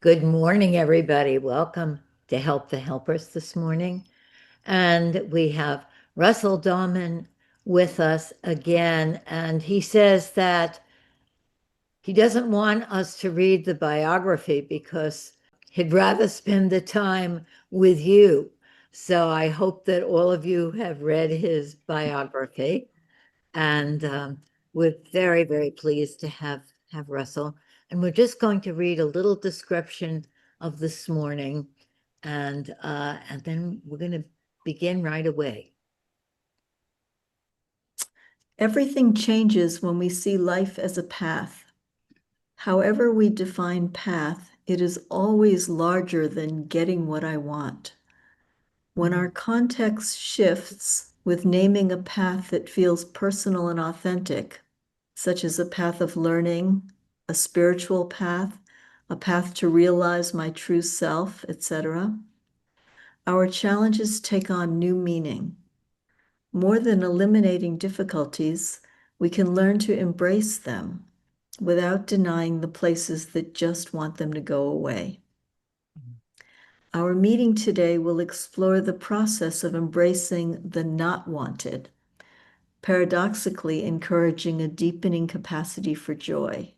Good morning, everybody. Welcome to Help the Helpers this morning. And we have Russell Dahlman with us again. And he says that he doesn't want us to read the biography because he'd rather spend the time with you. So I hope that all of you have read his biography. And we're very, very pleased to have Russell. And we're just going to read a little description of this morning, and then we're going to begin right away. Everything changes when we see life as a path. However we define path, it is always larger than getting what I want. When our context shifts with naming a path that feels personal and authentic, such as a path of learning, a spiritual path, a path to realize my true self, etc., our challenges take on new meaning. More than eliminating difficulties, we can learn to embrace them without denying the places that just want them to go away. Our meeting today will explore the process of embracing the not wanted, paradoxically encouraging a deepening capacity for joy,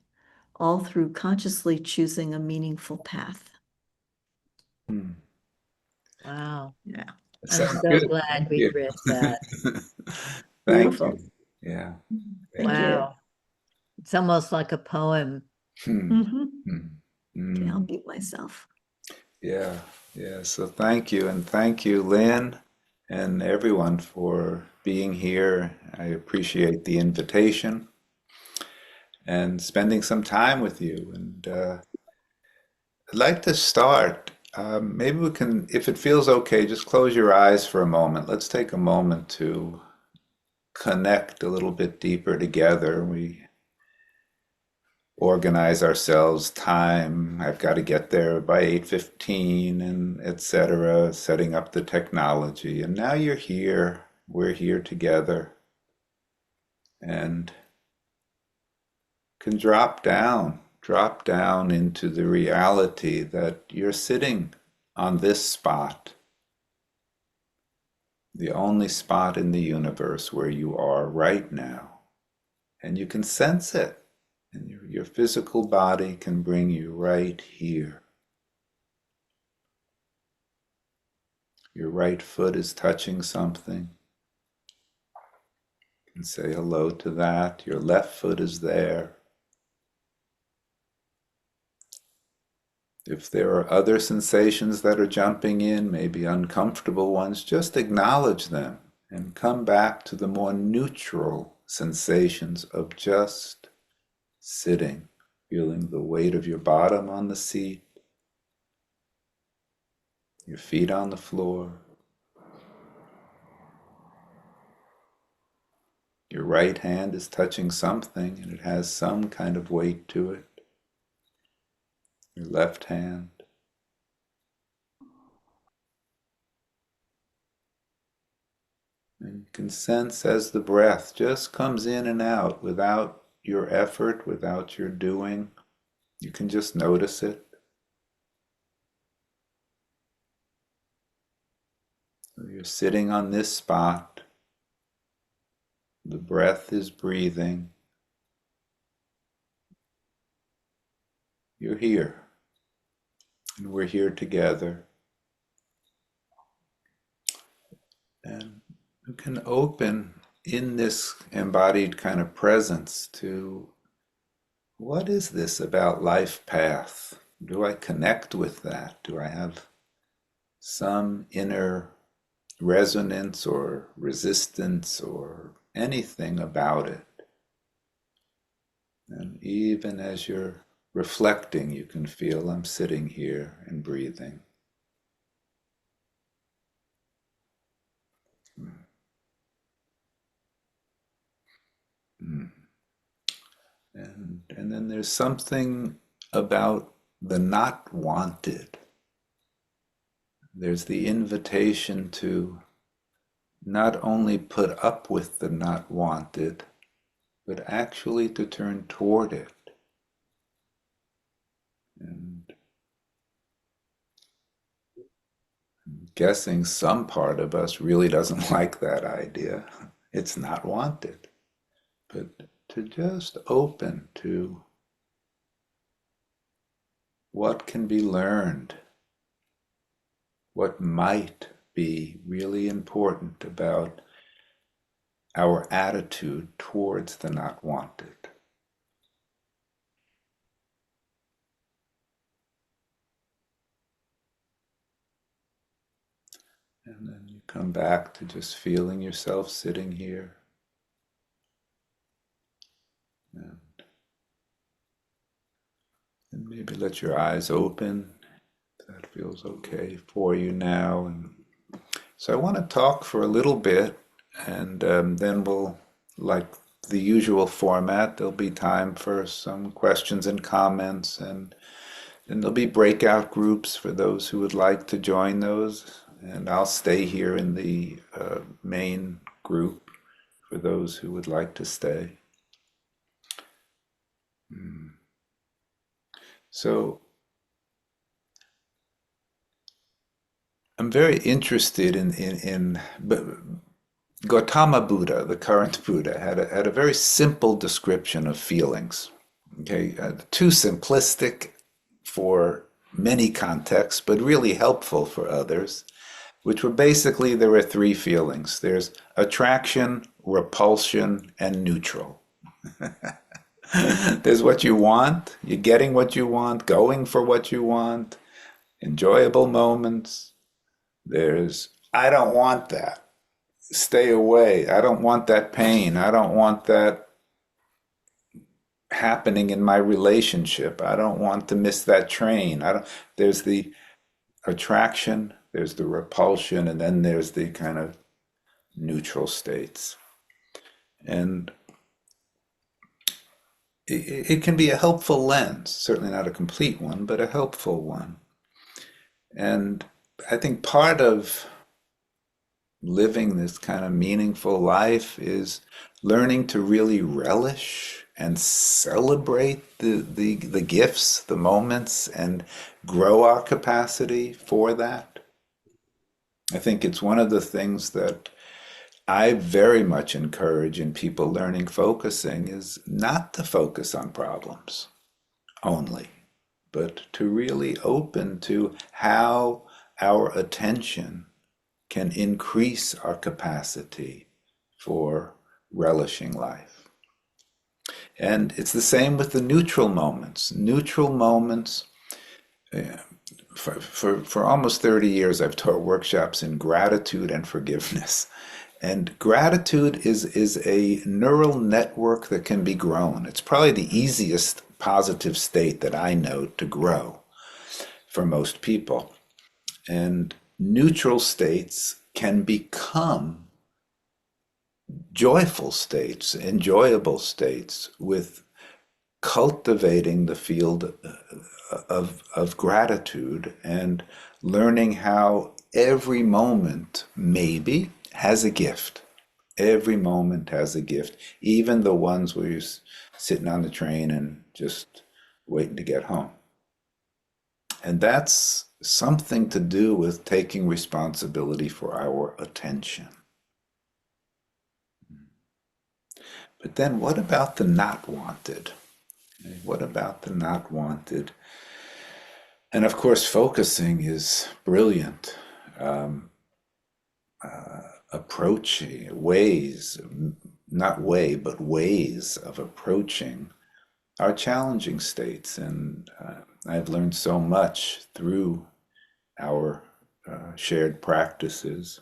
all through consciously choosing a meaningful path. Wow. Yeah. I'm Sounds so good. glad Thank we you. read that. Thank Beautiful. you. Yeah. Thank you. Wow. It's almost like a poem. Hmm. Mhm. Hmm. Okay, I'll Hmm. mute myself. Yeah. Yeah. So thank you. And thank you, Lynn, and everyone for being here. I appreciate the invitation and spending some time with you. And I'd like to start. Maybe we can, if it feels okay, just close your eyes for a moment. Let's take a moment to connect a little bit deeper together. We organize ourselves, time, I've got to get there by 8:15 and etc., setting up the technology. And now you're here, we're here together, and can drop down into the reality that you're sitting on this spot, the only spot in the universe where you are right now. And you can sense it, and your physical body can bring you right here. Your right foot is touching something. You can say hello to that. Your left foot is there. If there are other sensations that are jumping in, maybe uncomfortable ones, just acknowledge them and come back to the more neutral sensations of just sitting, feeling the weight of your bottom on the seat, your feet on the floor. Your right hand is touching something and it has some kind of weight to it. Your left hand. And you can sense as the breath just comes in and out without your effort, without your doing. You can just notice it. So you're sitting on this spot. The breath is breathing. You're here. And we're here together. And you can open in this embodied kind of presence to what is this about life path? Do I connect with that? Do I have some inner resonance or resistance or anything about it? And even as you're reflecting, you can feel I'm sitting here and breathing. Mm. And then there's something about the not wanted. There's the invitation to not only put up with the not wanted, but actually to turn toward it. And guessing some part of us really doesn't like that idea. It's not wanted. But to just open to what can be learned, what might be really important about our attitude towards the not wanted. And then you come back to just feeling yourself sitting here. And maybe let your eyes open. That feels okay for you now. And so I want to talk for a little bit, and then we'll, like the usual format, there'll be time for some questions and comments, and then there'll be breakout groups for those who would like to join those. And I'll stay here in the main group for those who would like to stay. So I'm very interested in Gautama Buddha, the current Buddha, had a very simple description of feelings. Okay, too simplistic for many contexts, but really helpful for others, which were basically there were three feelings. There's attraction, repulsion, and neutral. There's what you want, you're getting what you want, going for what you want, enjoyable moments. There's, I don't want that. Stay away. I don't want that pain. I don't want that happening in my relationship. I don't want to miss that train. There's the attraction, there's the repulsion, and then there's the kind of neutral states. And it can be a helpful lens, certainly not a complete one, but a helpful one. And I think part of living this kind of meaningful life is learning to really relish and celebrate the gifts, the moments, and grow our capacity for that. I think it's one of the things that I very much encourage in people learning focusing is not to focus on problems only, but to really open to how our attention can increase our capacity for relishing life. And it's the same with the neutral moments. Neutral moments, for almost 30 years, I've taught workshops in gratitude and forgiveness. And gratitude is a neural network that can be grown. It's probably the easiest positive state that I know to grow for most people. And neutral states can become joyful states, enjoyable states, with cultivating the field of gratitude and learning how every moment maybe has a gift. Every moment has a gift, even the ones where you're sitting on the train and just waiting to get home. And that's something to do with taking responsibility for our attention. But then what about the not wanted? What about the not wanted? And of course, focusing is brilliant. Approaching ways, not way, but ways of approaching our challenging states. And I've learned so much through our shared practices.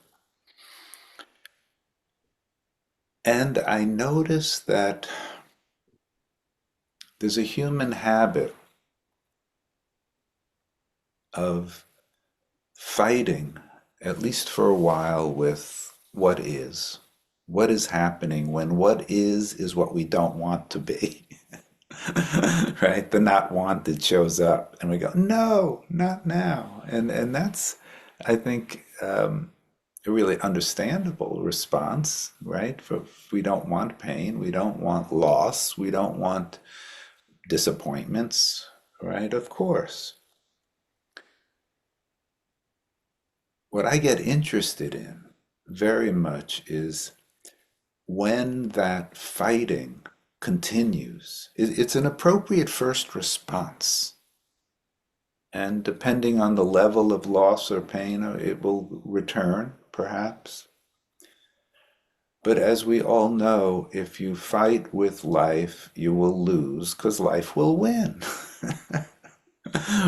And I notice that there's a human habit of fighting, at least for a while, with what is happening when what is what we don't want to be. Right? The not wanted shows up and we go, no, not now. And that's, I think, a really understandable response, right? We don't want pain, we don't want loss, we don't want disappointments, right? Of course. what I get interested in very much is when that fighting continues. It's an appropriate first response. And depending on the level of loss or pain, it will return, perhaps. But as we all know, if you fight with life, you will lose because life will win.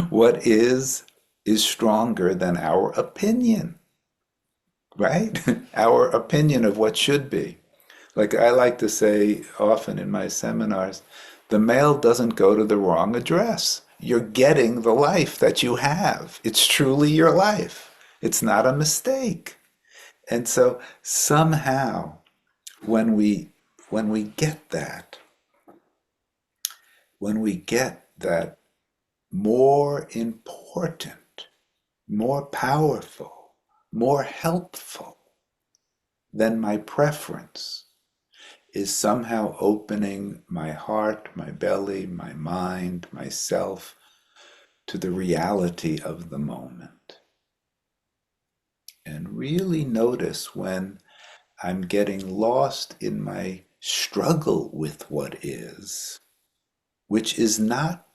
What is stronger than our opinion, right? Our opinion of what should be. Like I like to say often in my seminars, the mail doesn't go to the wrong address. You're getting the life that you have. It's truly your life. It's not a mistake. And so somehow when we get that, more important, more powerful, more helpful than my preference is somehow opening my heart, my belly, my mind, myself to the reality of the moment. And really notice when I'm getting lost in my struggle with what is, which is not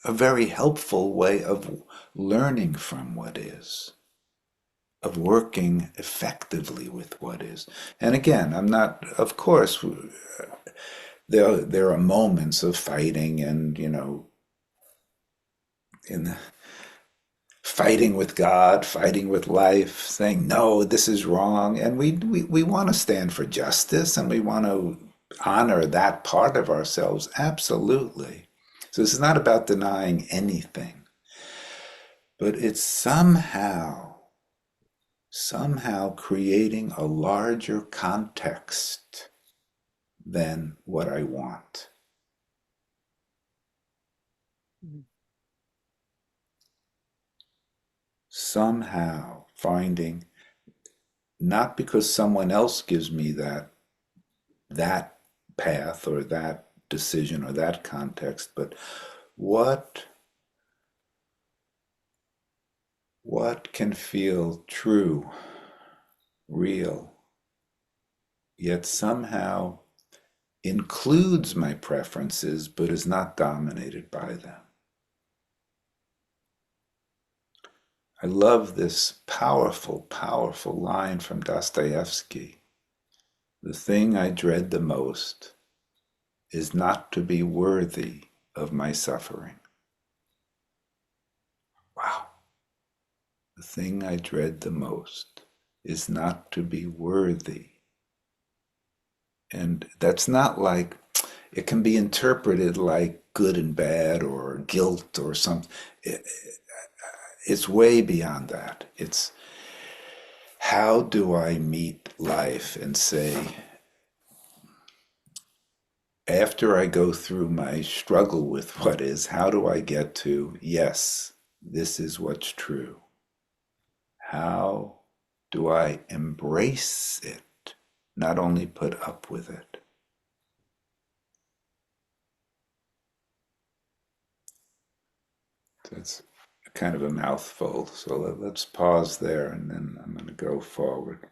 a very helpful way of learning from what is, of working effectively with what is. And again, I'm not, of course, there are moments of fighting and, in fighting with God, fighting with life, saying, no, this is wrong. And we want to stand for justice and we want to honor that part of ourselves. Absolutely. So this is not about denying anything, but it's somehow creating a larger context than what I want. Somehow finding, not because someone else gives me that path or that decision or that context, but what can feel true, real, yet somehow includes my preferences but is not dominated by them. I love this powerful, powerful line from Dostoevsky. The thing I dread the most is not to be worthy of my suffering. Wow. The thing I dread the most is not to be worthy. And that's not like, it can be interpreted like good and bad or guilt or something. It's way beyond that. It's how do I meet life and say, after I go through my struggle with what is, how do I get to, yes, this is what's true? How do I embrace it, not only put up with it? That's kind of a mouthful, so let's pause there and then I'm going to go forward.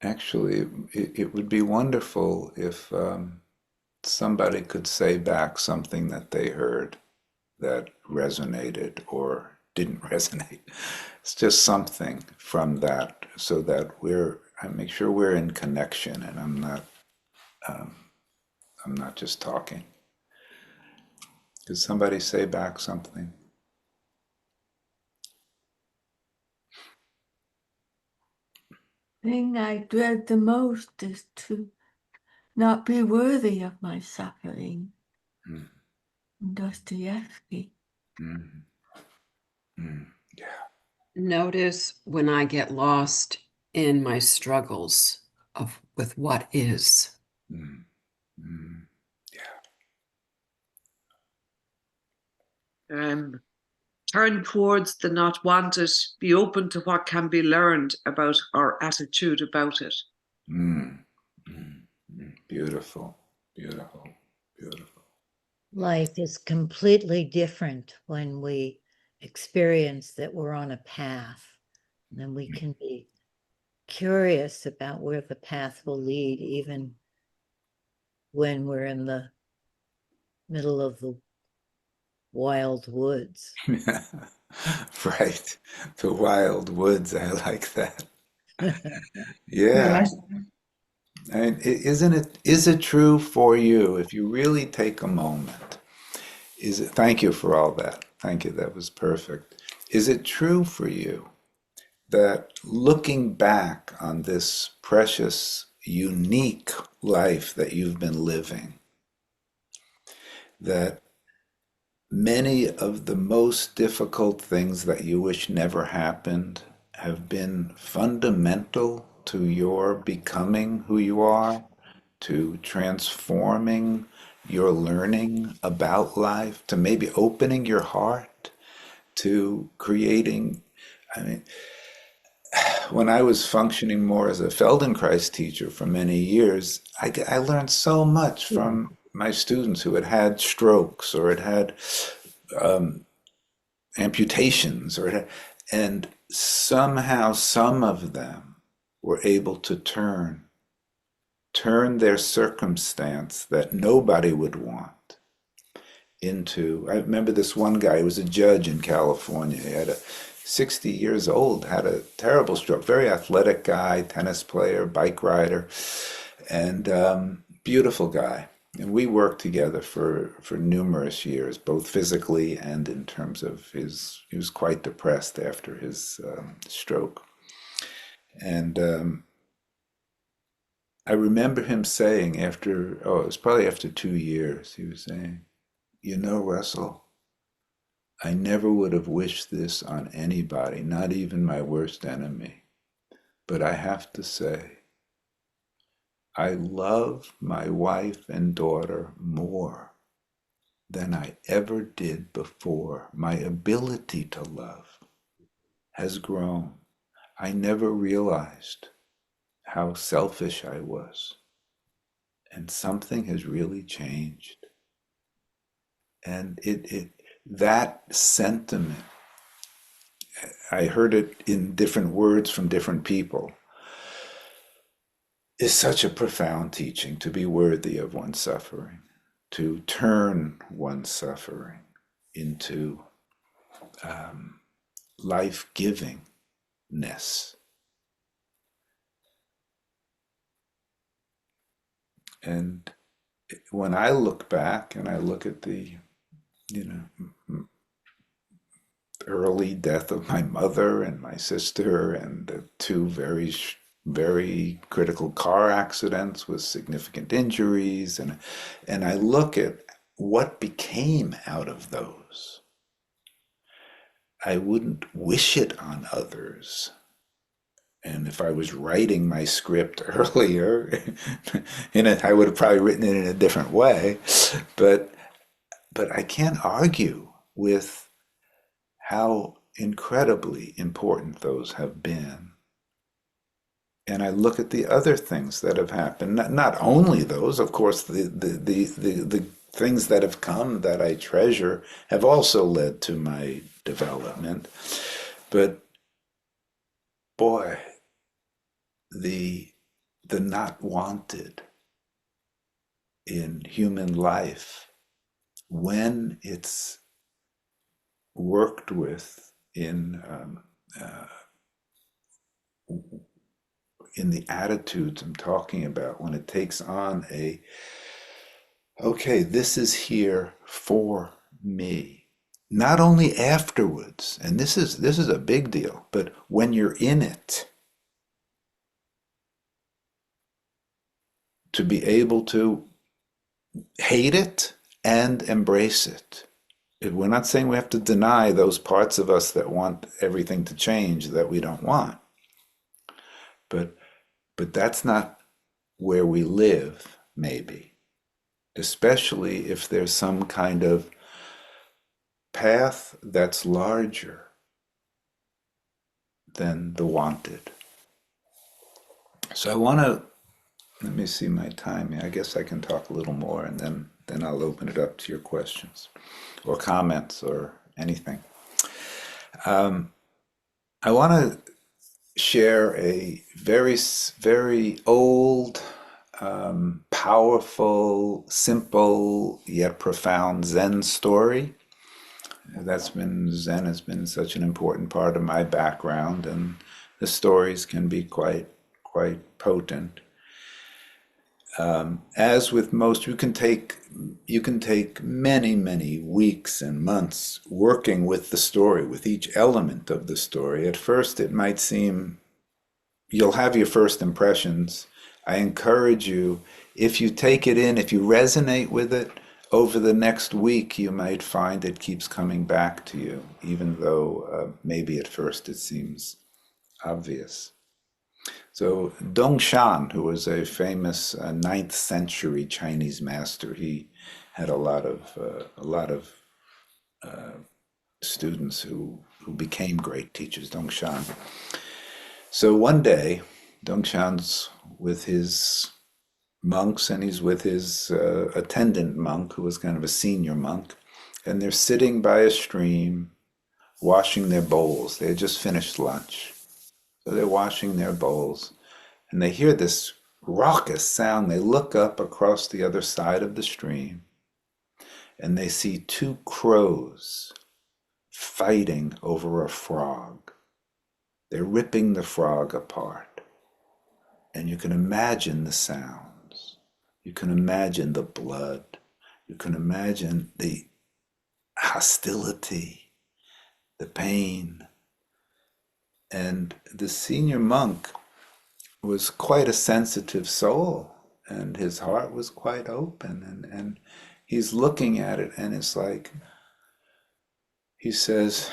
Actually, it would be wonderful if somebody could say back something that they heard that resonated or didn't resonate. It's just something from that, so that I make sure we're in connection, and I'm not just talking. Could somebody say back something? Thing I dread the most is to not be worthy of my suffering. Mm. Dostoevsky. Mm. Mm. Yeah. Notice when I get lost in my struggles with what is. Mm. Mm. Yeah. And turn towards the not wanted, be open to what can be learned about our attitude about it. Beautiful, beautiful, beautiful. Life is completely different when we experience that we're on a path, and we can be curious about where the path will lead, even when we're in the middle of the wild woods. Right. The wild woods. I like that. Yeah. And is it true for you, if you really take a moment, thank you for all that. Thank you. That was perfect. Is it true for you that looking back on this precious, unique life that you've been living, that many of the most difficult things that you wish never happened have been fundamental to your becoming who you are, to transforming your learning about life, to maybe opening your heart, to creating, I mean, when I was functioning more as a Feldenkrais teacher for many years, I learned so much from my students who had had strokes or had amputations, and somehow some of them were able to turn their circumstance that nobody would want into. I remember this one guy who was a judge in California. He had 60 years old, had a terrible stroke, very athletic guy, tennis player, bike rider, and beautiful guy. And we worked together for numerous years, both physically and in terms of he was quite depressed after his stroke. And I remember him saying it was probably after 2 years, he was saying, you know, Russell, I never would have wished this on anybody, not even my worst enemy. But I have to say, I love my wife and daughter more than I ever did before. My ability to love has grown. I never realized how selfish I was. And something has really changed. And that sentiment, I heard it in different words from different people, is such a profound teaching, to be worthy of one's suffering, to turn one's suffering into life-givingness. And when I look back and I look at the, early death of my mother and my sister and the two very, very critical car accidents with significant injuries, and I look at what became out of those, I wouldn't wish it on others. And if I was writing my script earlier, I would have probably written it in a different way. But I can't argue with how incredibly important those have been. And I look at the other things that have happened, not only those, of course, the things that have come that I treasure have also led to my development. But boy, the not wanted in human life, when it's worked with in the attitudes I'm talking about, when it takes on okay, this is here for me. Not only afterwards, and this is a big deal, but when you're in it, to be able to hate it and embrace it. We're not saying we have to deny those parts of us that want everything to change that we don't want. But that's not where we live, maybe. Especially if there's some kind of path that's larger than the wanted. So I want to, let me see my time. I guess I can talk a little more, and then I'll open it up to your questions or comments or anything. I want to share a very, very old, powerful, simple, yet profound Zen story. Zen has been such an important part of my background, and the stories can be quite potent. As with most, you can take many weeks and months working with the story, with each element of the story. At first, it might seem you'll have your first impressions. I encourage you, if you take it in, if you resonate with it, over the next week, you might find it keeps coming back to you, even though maybe at first it seems obvious. So Dongshan, who was a famous 9th century Chinese master, he had a lot of students who became great teachers. Dongshan. So one day, Dongshan's with his monks, and he's with his attendant monk, who was kind of a senior monk, and they're sitting by a stream, washing their bowls. They had just finished lunch. So they're washing their bowls, and they hear this raucous sound. They look up across the other side of the stream, and they see 2 crows fighting over a frog. They're ripping the frog apart. And you can imagine the sounds. You can imagine the blood. You can imagine the hostility, the pain. And the senior monk was quite a sensitive soul, and his heart was quite open, and he's looking at it, and it's like, he says,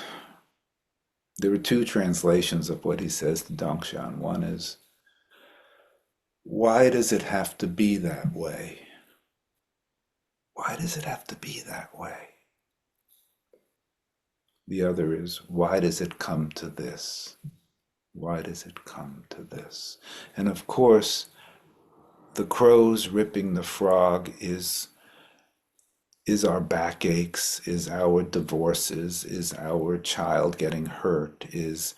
there are 2 translations of what he says to Dongshan. One is, why does it have to be that way? Why does it have to be that way? The other is, why does it come to this? Why does it come to this? And of course, the crows ripping the frog is our backaches, is our divorces, is our child getting hurt, is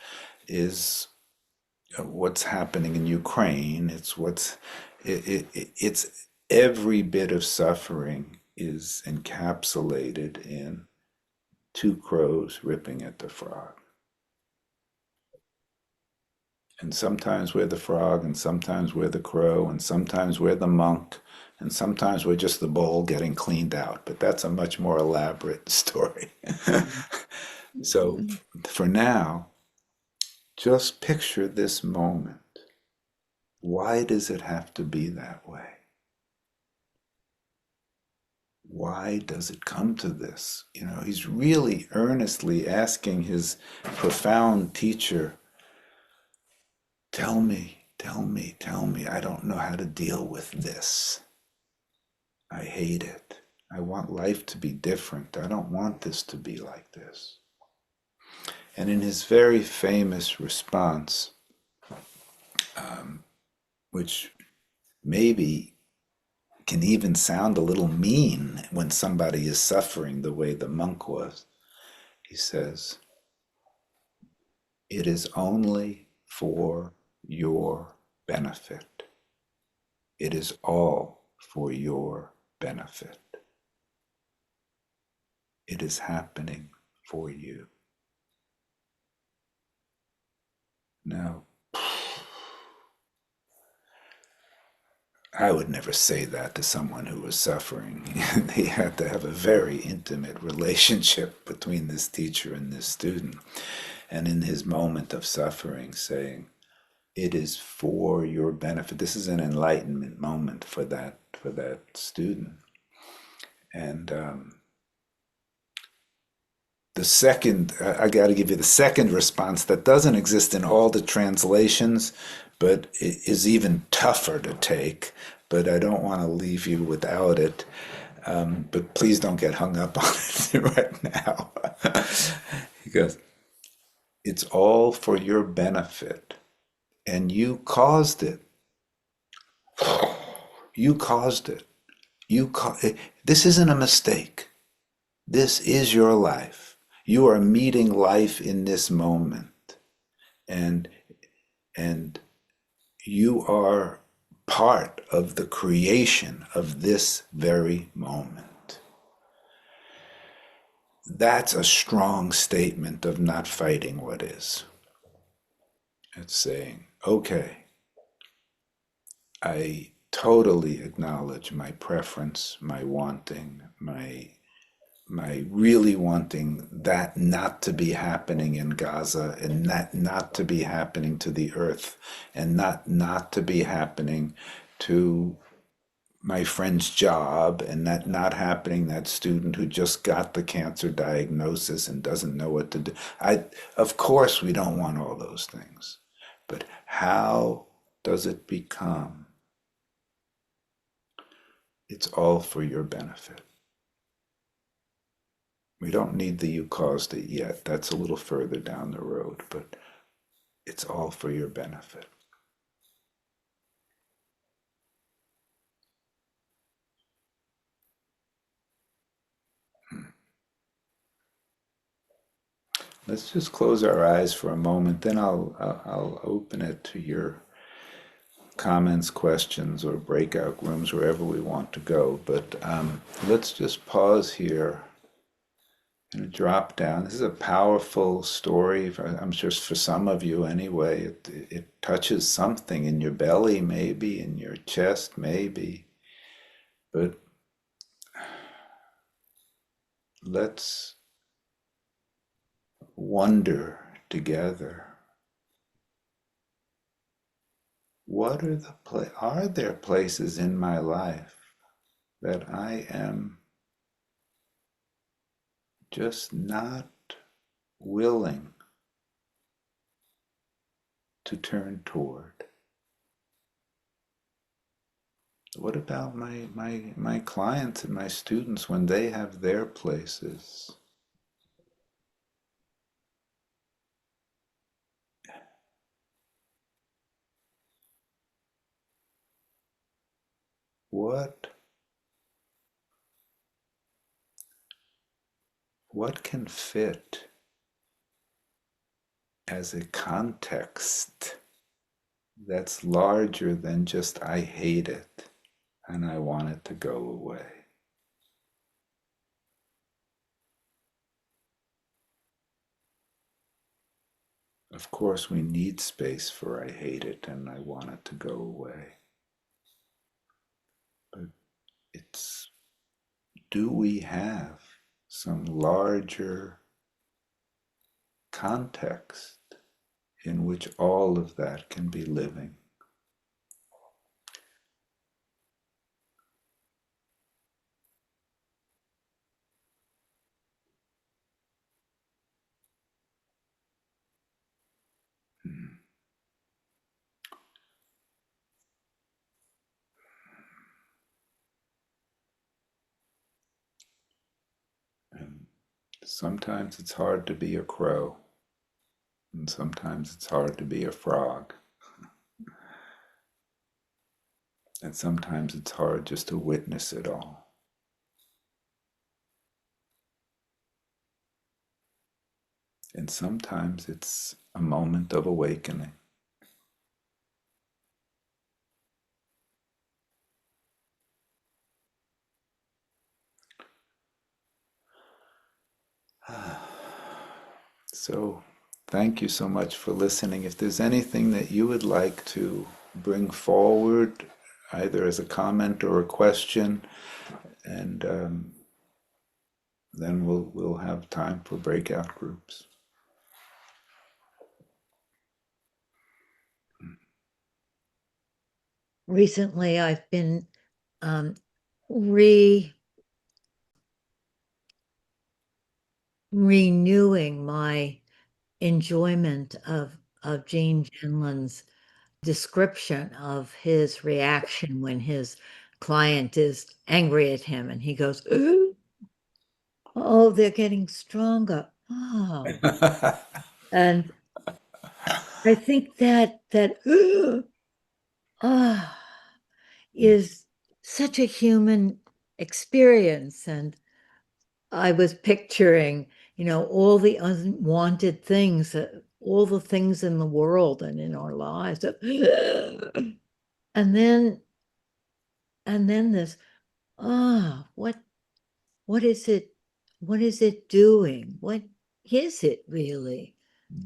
what's happening in Ukraine. It's every bit of suffering is encapsulated in 2 crows ripping at the frog. And sometimes we're the frog, and sometimes we're the crow, and sometimes we're the monk, and sometimes we're just the bowl getting cleaned out. But that's a much more elaborate story. So for now, just picture this moment. Why does it have to be that way? Why does it come to this? He's really earnestly asking his profound teacher, tell me, I don't know how to deal with this. I hate it. I want life to be different. I don't want this to be like this. And in his very famous response, which maybe can even sound a little mean when somebody is suffering the way the monk was, he says, it is only for your benefit. It is all for your benefit. It is happening for you. Now, I would never say that to someone who was suffering. He had to have a very intimate relationship between this teacher and this student. And in his moment of suffering, saying, it is for your benefit. This is an enlightenment moment for that student. And the second, I got to give you the second response that doesn't exist in all the translations, but it is even tougher to take, but I don't want to leave you without it. But please don't get hung up on it right now. He goes, it's all for your benefit, and you caused it. You caused it. This isn't a mistake. This is your life. You are meeting life in this moment, and you are part of the creation of this very moment. That's a strong statement of not fighting what is. It's saying, okay, I totally acknowledge my preference, my wanting, my really wanting that not to be happening in Gaza, and that not to be happening to the earth, and not to be happening to my friend's job, and that not happening, that student who just got the cancer diagnosis and doesn't know what to do. Of course we don't want all those things, but how does it become? It's all for your benefit. We don't need the you caused it yet. That's a little further down the road, but it's all for your benefit. Let's just close our eyes for a moment, then I'll open it to your comments, questions, or breakout rooms, wherever we want to go. But let's just pause here and drop down. This is a powerful story, I'm sure for some of you anyway. It touches something in your belly, maybe, in your chest, maybe. But let's wonder together. What are are there places in my life that I am just not willing to turn toward? What about my clients and my students when they have their places? What can fit as a context that's larger than just I hate it and I want it to go away? Of course, we need space for I hate it and I want it to go away. But do we have some larger context in which all of that can be living? And sometimes it's hard to be a crow, and sometimes it's hard to be a frog, and sometimes it's hard just to witness it all. And sometimes it's a moment of awakening. So, thank you so much for listening. If there's anything that you would like to bring forward, either as a comment or a question, and then we'll have time for breakout groups. Recently, I've been renewing my enjoyment of Gene Gendlin's description of his reaction when his client is angry at him and he goes, oh, they're getting stronger. Oh, and I think that ah is such a human experience. And I was picturing, all the unwanted things, all the things in the world and in our lives. And then this, what is it? What is it doing? What is it really?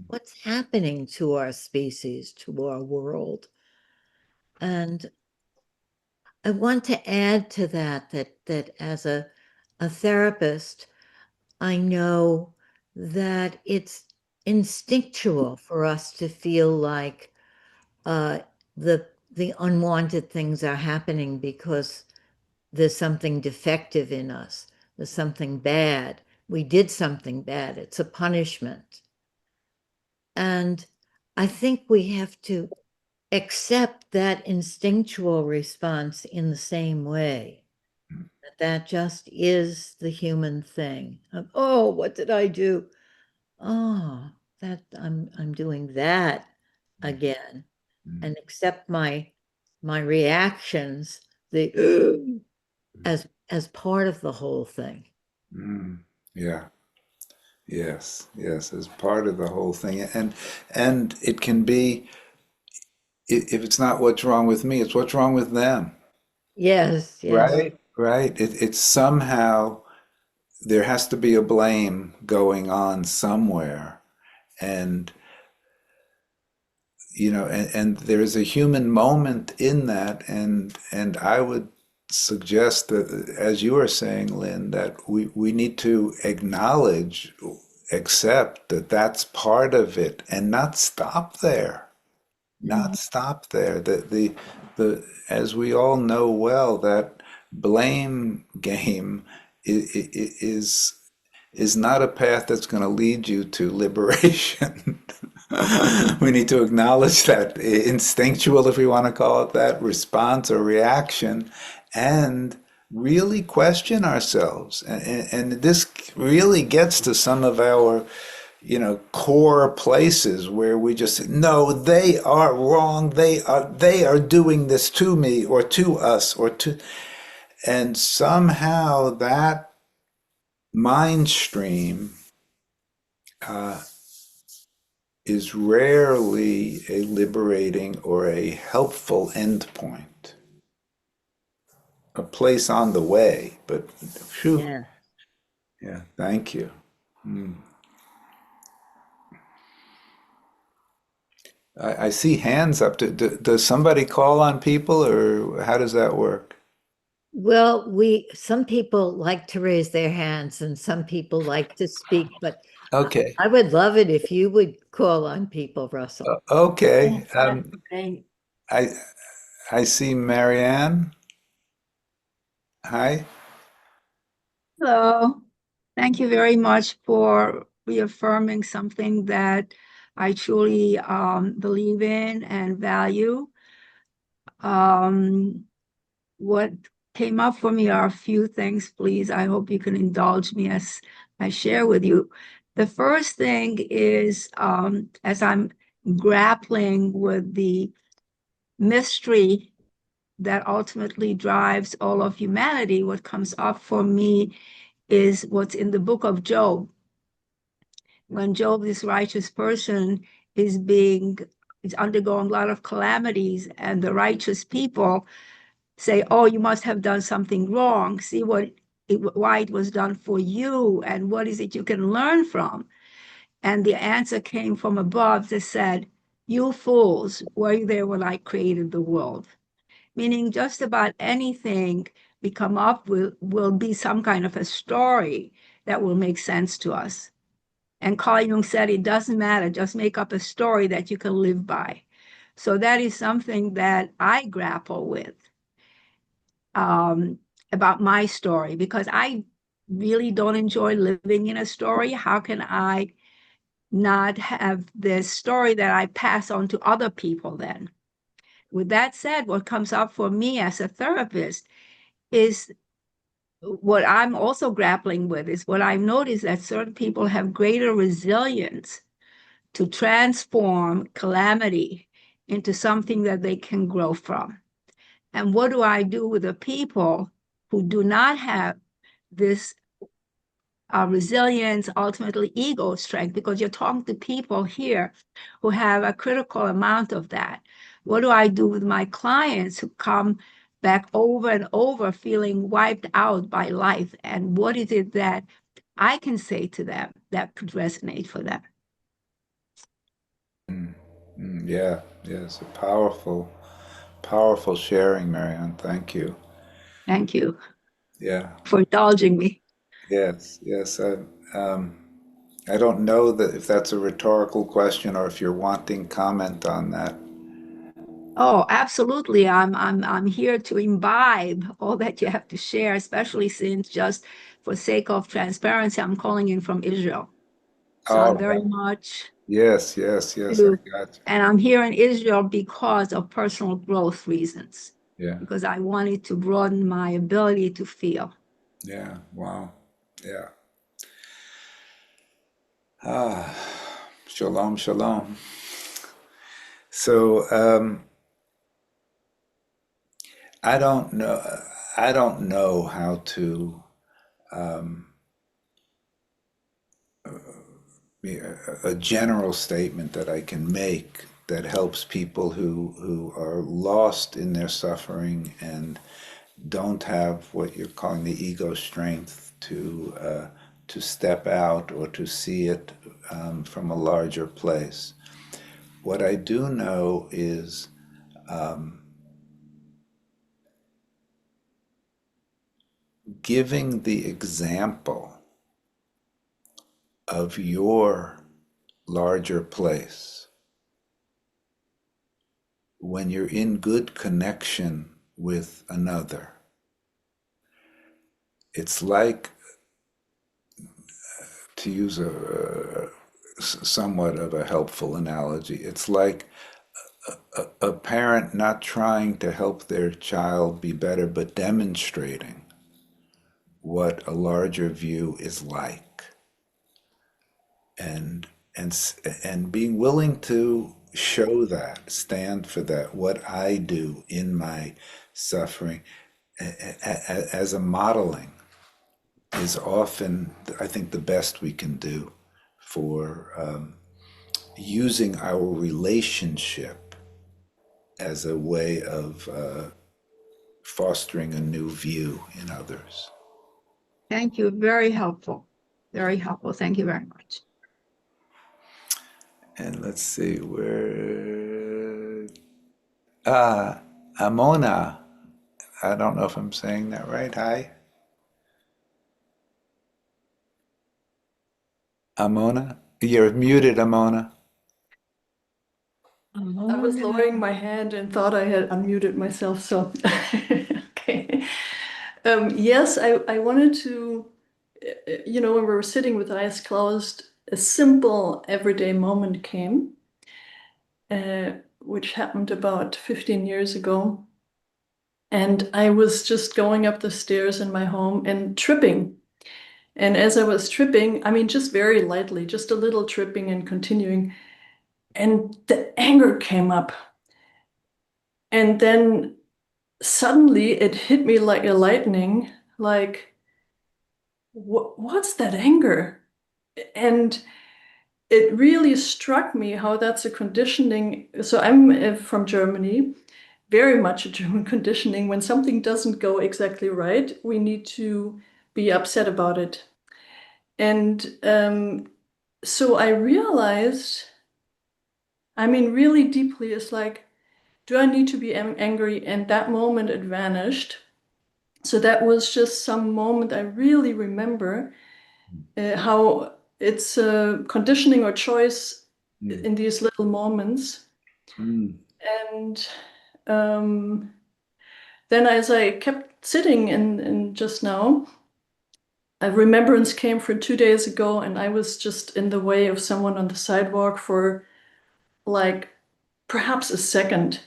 What's happening to our species, to our world? And I want to add to that as a therapist, I know that it's instinctual for us to feel like the unwanted things are happening because there's something defective in us. There's something bad. We did something bad. It's a punishment. And I think we have to accept that instinctual response in the same way. That just is the human thing of, oh, what did I do? Oh, that I'm doing that again, and accept my reactions, the as part of the whole thing. Yeah. Yes. Yes. As part of the whole thing, and it can be, if it's not what's wrong with me, it's what's wrong with them. Yes, yes. Right. Right. It's somehow there has to be a blame going on somewhere, and and there's a human moment in that, and I would suggest that, as you are saying, Lynn, that we need to acknowledge, accept that that's part of it, and not stop there. Not stop there. The as we all know well, that blame game is is not a path that's going to lead you to liberation. We need to acknowledge that instinctual, if we want to call it that, response or reaction, and really question ourselves. And this really gets to some of our, core places where we just say, no, they are wrong. They are doing this to me or to us and somehow that mind stream is rarely a liberating or a helpful endpoint, a place on the way. But phew, Yeah. yeah, thank you. I see hands up. Does somebody call on people, or how does that work? Well, some people like to raise their hands and some people like to speak, but Okay, I would love it if you would call on people, Russell. okay. Yes, that's great. I I see Marianne. Hi. Hello. Thank you very much for reaffirming something that I truly believe in and value. What came up for me are a few things, please. I hope you can indulge me as I share with you. The first thing is, as I'm grappling with the mystery that ultimately drives all of humanity, what comes up for me is what's in the book of Job. When Job, this righteous person, is undergoing a lot of calamities, and the righteous people say, oh, you must have done something wrong. See why it was done for you, and what is it you can learn from? And the answer came from above that said, you fools, were you there when I created the world? Meaning just about anything we come up with will be some kind of a story that will make sense to us. And Carl Jung said, it doesn't matter, just make up a story that you can live by. So that is something that I grapple with about my story, because I really don't enjoy living in a story. How can I not have this story that I pass on to other people then? With that said, what comes up for me as a therapist is what I'm also grappling with is what I've noticed that certain people have greater resilience to transform calamity into something that they can grow from. And what do I do with the people who do not have this resilience, ultimately ego strength? Because you're talking to people here who have a critical amount of that. What do I do with my clients who come back over and over feeling wiped out by life? And what is it that I can say to them that could resonate for them? Yeah, yes, a powerful, powerful sharing, Marianne. Thank you. Thank you Yeah, for indulging me. yes, yes. I don't know that if that's a rhetorical question or if you're wanting comment on that. Oh, absolutely. I'm here to imbibe all that you have to share, especially since, just for sake of transparency, I'm calling in from Israel. So I'm Oh, very much yes, yes, yes. I to, got you. and I'm here in Israel because of personal growth reasons, Yeah, because I wanted to broaden my ability to feel. yeah. Wow. Yeah. Ah, shalom, shalom. So, I don't know. I don't know how to a general statement that I can make that helps people who are lost in their suffering and don't have what you're calling the ego strength to step out or to see it from a larger place. What I do know is giving the example of your larger place when you're in good connection with another. It's like, to use a somewhat of a helpful analogy, it's like a parent not trying to help their child be better, but demonstrating what a larger view is like, and and being willing to show that, stand for that, what I do in my suffering as a modeling is often, I think, the best we can do for using our relationship as a way of fostering a new view in others. Thank you. Very helpful. Very helpful. Thank you very much. And let's see where. Amona. I don't know if I'm saying that right. Hi. Amona. You're muted, Amona. I was lowering my hand and thought I had unmuted myself, so okay. Yes, I wanted to, when we were sitting with eyes closed, a simple everyday moment came, which happened about 15 years ago. And I was just going up the stairs in my home and tripping. And as I was tripping, I mean, just very lightly, just a little tripping and continuing, and the anger came up. And then suddenly it hit me like a lightning, like, what's that anger? And it really struck me how that's a conditioning. So I'm from Germany, very much a German conditioning. When something doesn't go exactly right, we need to be upset about it. And so I realized, I mean, really deeply, it's like, do I need to be angry? And that moment it vanished. So that was just some moment I really remember how it's conditioning or choice in these little moments. And then as I kept sitting and just now, a remembrance came from 2 days ago, and I was just in the way of someone on the sidewalk for like perhaps a second.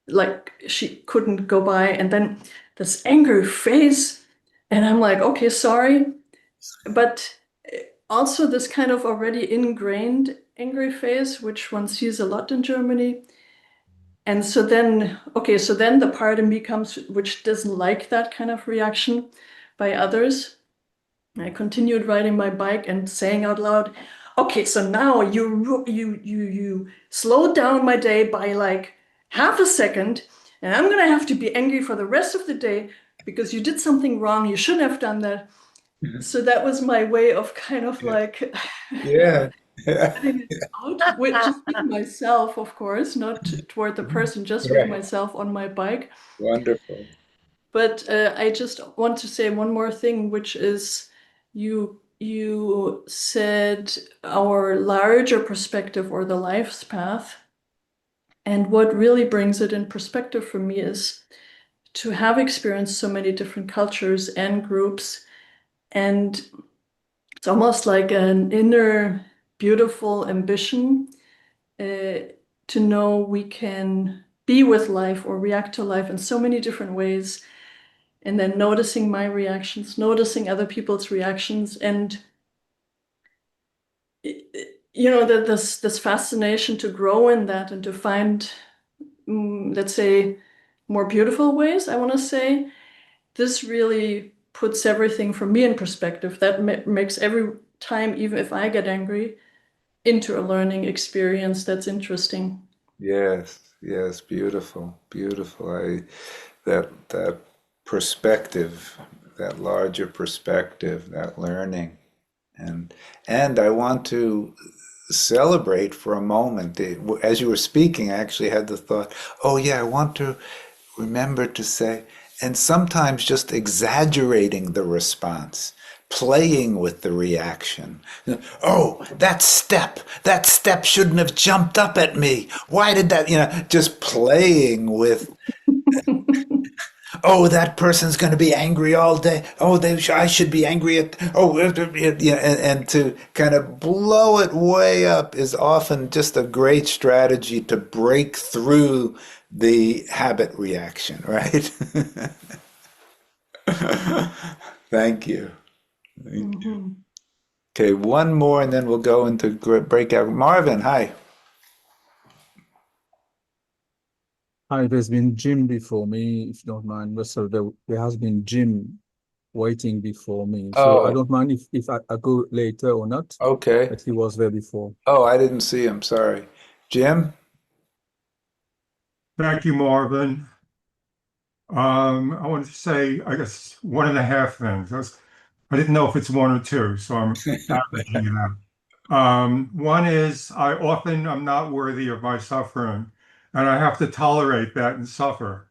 like she couldn't go by, and then this angry face, and I'm like, okay, sorry. But also this kind of already ingrained angry face, which one sees a lot in Germany. And so then, okay, so then the part of me comes, which doesn't like that kind of reaction by others. I continued riding my bike and saying out loud, okay, so now you slowed down my day by like half a second, and I'm gonna have to be angry for the rest of the day because you did something wrong. You shouldn't have done that. So that was my way of kind of like Yeah. letting it out, just with myself, of course, not toward the person, just with Right. myself on my bike. Wonderful. But I just want to say one more thing, which is you said our larger perspective or the life's path. And what really brings it in perspective for me is to have experienced so many different cultures and groups. And it's almost like an inner beautiful ambition to know we can be with life or react to life in so many different ways. And then noticing my reactions, noticing other people's reactions, and this fascination to grow in that and to find, let's say, more beautiful ways. I want to say this really puts everything for me in perspective. That makes every time, even if I get angry, into a learning experience that's interesting. Yes, yes, beautiful, beautiful. That perspective, that larger perspective, that learning. And I want to celebrate for a moment. As you were speaking, I actually had the thought, oh yeah, I want to remember to say, and sometimes just exaggerating the response, playing with the reaction. Oh, that step shouldn't have jumped up at me. Why did that, just playing with, oh, that person's going to be angry all day. Oh, I should be angry at, oh, yeah, and to kind of blow it way up is often just a great strategy to break through the habit reaction, right? Thank you. Thank you. Mm-hmm. Okay, one more and then we'll go into breakout. Marvin, hi. Hi, there's been Jim before me, if you don't mind. Russell, there has been Jim waiting before me. So I Oh, don't mind if I go later or not, okay. but he was there before. Oh, I didn't see him. Sorry. Jim? Thank you, Marvin. I wanted to say, I guess, one and a half things. I didn't know if it's one or two, so I'm averaging it out. One is I often am not worthy of my suffering, and I have to tolerate that and suffer.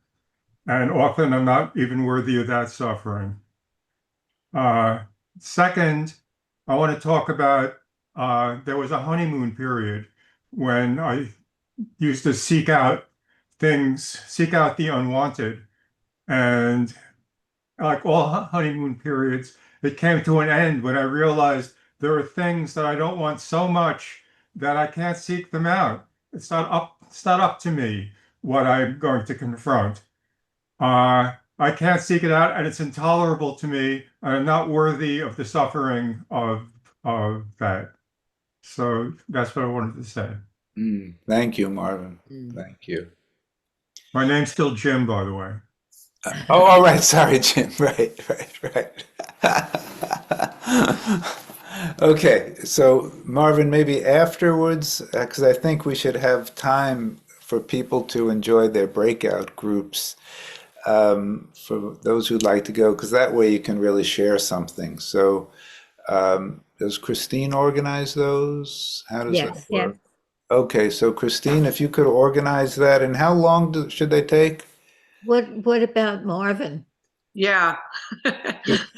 And often I'm not even worthy of that suffering. Uh, Second, I want to talk about there was a honeymoon period when I used to seek out things, seek out the unwanted. And like all honeymoon periods, it came to an end when I realized there are things that I don't want so much that I can't seek them out. It's not up to me what I'm going to confront. I can't seek it out, and it's intolerable to me. I'm not worthy of the suffering of that. So that's what I wanted to say. Thank you, Marvin. Thank you. My name's still Jim, by the way. Oh, all right. Sorry, Jim. Right. Okay, so Marvin, maybe afterwards, because I think we should have time for people to enjoy their breakout groups, for those who'd like to go, because that way you can really share something. So, does Christine organize those? How does that Yes, work? yes. Okay, so Christine, if you could organize that, and how long should they take? What about Marvin? Yeah.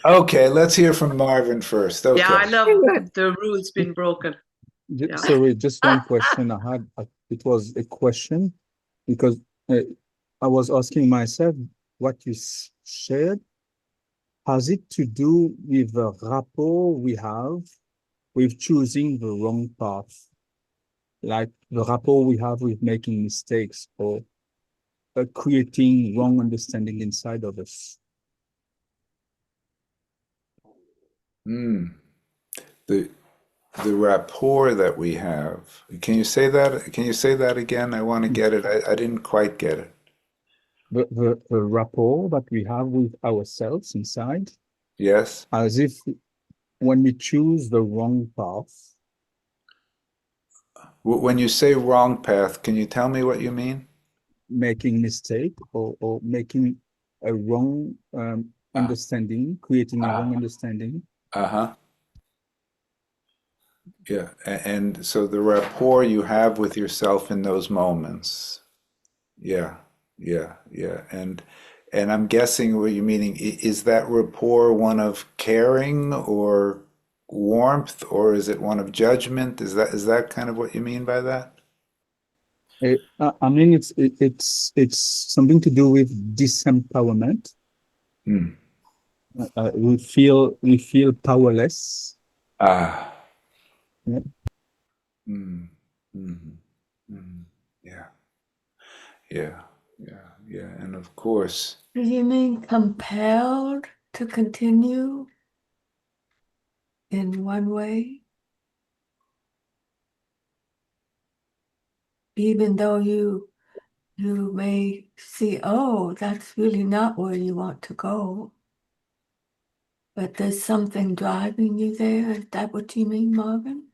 Okay, let's hear from Marvin first. Yeah, Okay. I love Very good. the rules being broken. Yeah. Sorry, just one question I had. It was a question because I was asking myself what you shared. Has it to do with the rapport we have with choosing the wrong path? Like the rapport we have with making mistakes, or creating wrong understanding inside of us. Mm. The the rapport that we have. Can you say that? Can you say that again? I want to get it. I didn't quite get it. The rapport that we have with ourselves inside, Yes. as if when we choose the wrong path, When you say wrong path, can you tell me what you mean? making mistake or making a wrong understanding, creating a wrong understanding. Uh-huh. Yeah. And so the rapport you have with yourself in those moments. Yeah. Yeah. Yeah. And I'm guessing what you're meaning, is that rapport one of caring or warmth, or is it one of judgment? Is that kind of what you mean by that? I mean, it's something to do with disempowerment. Hmm. We feel powerless. Ah. Yeah. Mm. Mm. Mm. Yeah. Yeah. Yeah. Yeah. And of course, Do you mean compelled to continue in one way, even though you may see, oh, that's really not where you want to go, but there's something driving you there? Is that what you mean, Marvin?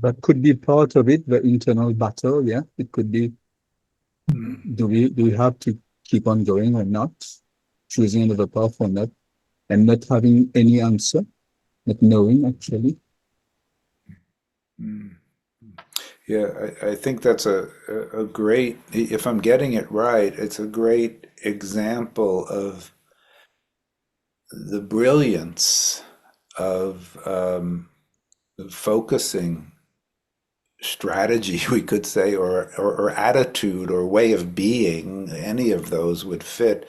That could be part of it, the internal battle. Yeah, it could be. mm, Do we have to keep on going or not? Choosing another path or not, and not having any answer, not knowing actually. mm. Yeah, I think that's a great, if I'm getting it right, it's a great example of the brilliance of focusing strategy, we could say, or attitude or way of being. Any of those would fit,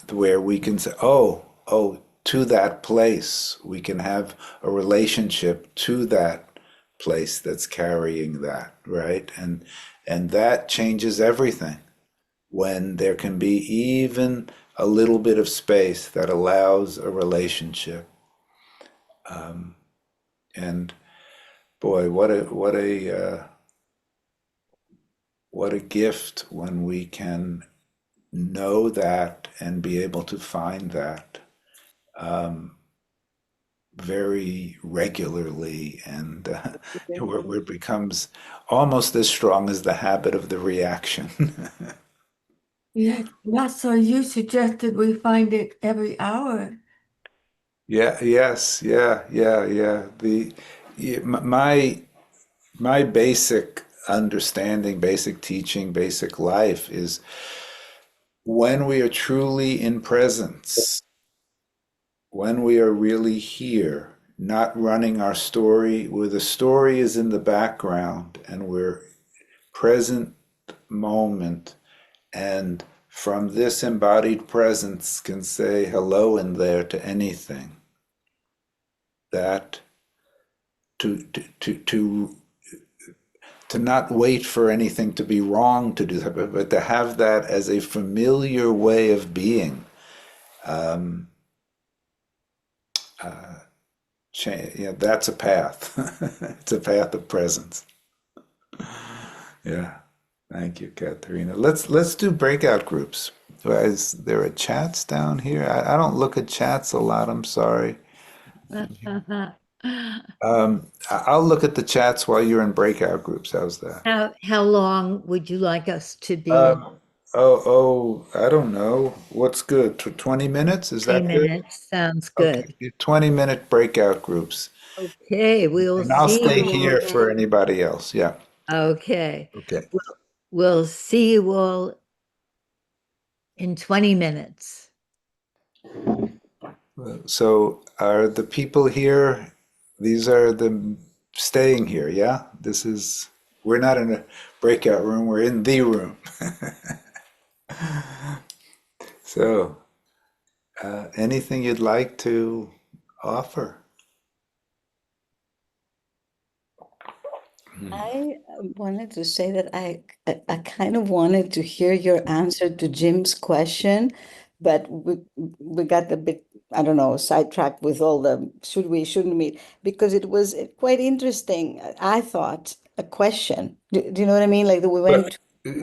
where we can say, oh, to that place, we can have a relationship to that place that's carrying that, right? And that changes everything when there can be even a little bit of space that allows a relationship. And boy, what a gift when we can know that and be able to find that very regularly, and where it becomes almost as strong as the habit of the reaction. Yeah, so you suggested we find it every hour. Yeah, yes, yeah. My basic understanding, basic teaching, basic life is when we are truly in presence, when we are really here, not running our story, where the story is in the background and we're present moment, and from this embodied presence can say hello in there to anything. That to not wait for anything to be wrong to do that, but to have that as a familiar way of being. That's a path. It's a path of presence. Yeah. Thank you, Katharina. Let's do breakout groups. Is there a chats down here? I don't look at chats a lot. I'm sorry. I'll look at the chats while you're in breakout groups. How's that? How long would you like us to be? I don't know. What's good? 20 minutes? Is 20 that good? minutes sounds Okay, good. 20-minute breakout groups. Okay, we'll And I'll see stay you here all. for anybody else. Yeah. Okay, Okay. we'll see you all in 20 minutes. So are the people here, these are the staying here, yeah? We're not in a breakout room, we're in the room. So, anything you'd like to offer? I wanted to say that I kind of wanted to hear your answer to Jim's question, but we got a bit, I don't know, sidetracked with all the should we, shouldn't we? Because it was quite interesting. I thought a question. Do you know what I mean? Like that we went.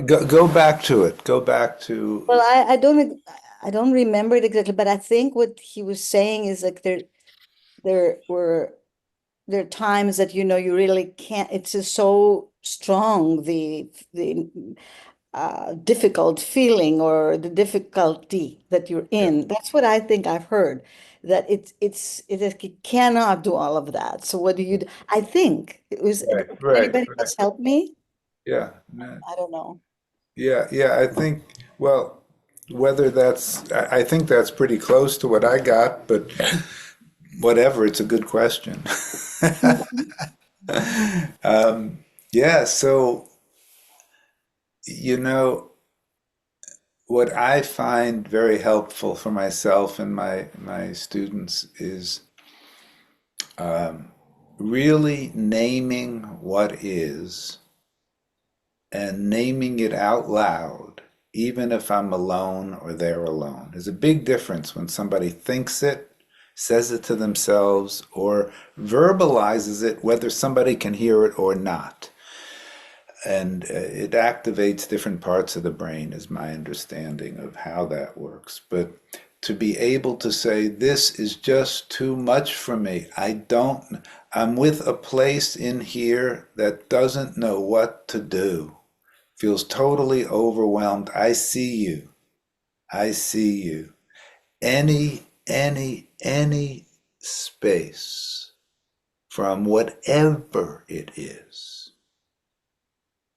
Go back to it. Go back to. Well, I don't remember it exactly, but I think what he was saying is like there were there are times that you know you really can't, it's just so strong, the difficult feeling or the difficulty that you're Yeah. in. That's what I think I've heard, that it cannot do all of that. So what do you do? I think it was, Right, can right, anybody right. else help me? Yeah, no, I don't know. yeah. I think, well, whether that's, I think that's pretty close to what I got, but whatever, it's a good question. Yeah, so, you know, what I find very helpful for myself and my students is really naming what is and naming it out loud, even if I'm alone or they're alone. There's a big difference when somebody thinks it, says it to themselves, or verbalizes it, whether somebody can hear it or not. And it activates different parts of the brain, is my understanding of how that works. But to be able to say, this is just too much for me. I'm with a place in here that doesn't know what to do, feels totally overwhelmed. I see you. I see you. Any space from whatever it is,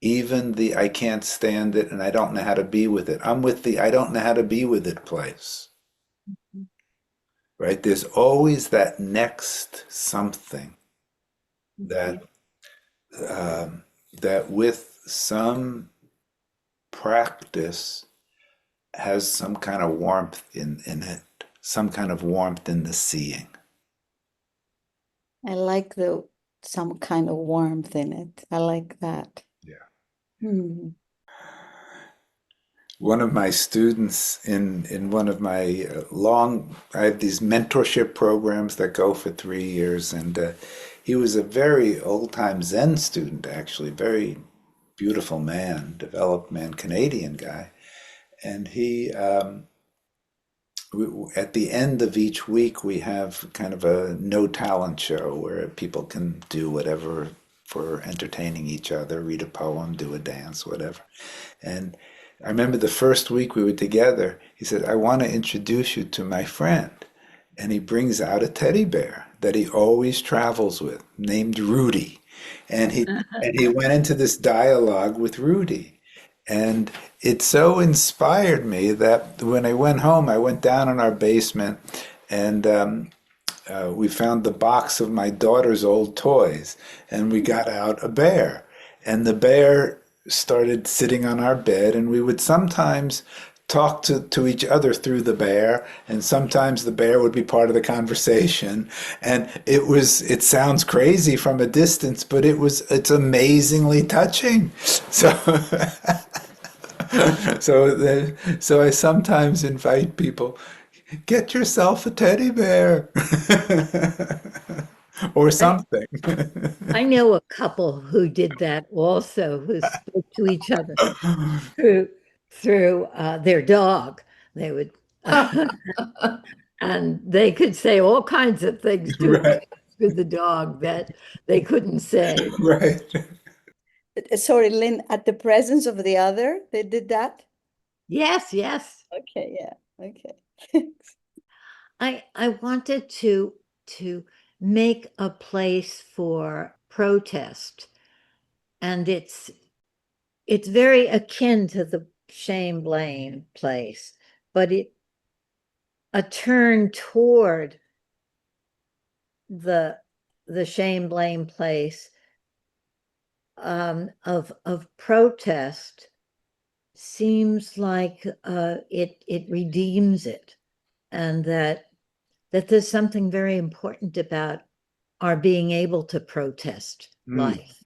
even the I can't stand it and I don't know how to be with it. I'm with the I don't know how to be with it place. Right? There's always that next something that that with some practice has some kind of warmth in it, some kind of warmth in the seeing. I like the some kind of warmth in it. I like that. Yeah. Hmm. One of my students in one of my I have these mentorship programs that go for 3 years, and he was a very old-time Zen student, actually, very beautiful man, developed man, Canadian guy. And he, at the end of each week, we have kind of a no talent show where people can do whatever for entertaining each other, read a poem, do a dance, whatever. And I remember the first week we were together, he said, I want to introduce you to my friend. And he brings out a teddy bear that he always travels with, named Rudy. And he went into this dialogue with Rudy. And it so inspired me that when I went home, I went down in our basement and we found the box of my daughter's old toys, and we got out a bear. And the bear started sitting on our bed, and we would sometimes talk to each other through the bear, and sometimes the bear would be part of the conversation. And it sounds crazy from a distance, but it's amazingly touching. So so I sometimes invite people, get yourself a teddy bear or something. I know a couple who did that also, who spoke to each other through their dog. They would, and they could say all kinds of things to each Right, other through the dog that they couldn't say. right. Sorry, Lynn, at the presence of the other, they did that? Yes, yes. Okay, yeah, okay. I wanted to make a place for protest, and it's very akin to the shame blame place, but a turn toward the shame blame place of protest seems like it redeems it, and that there's something very important about our being able to protest life.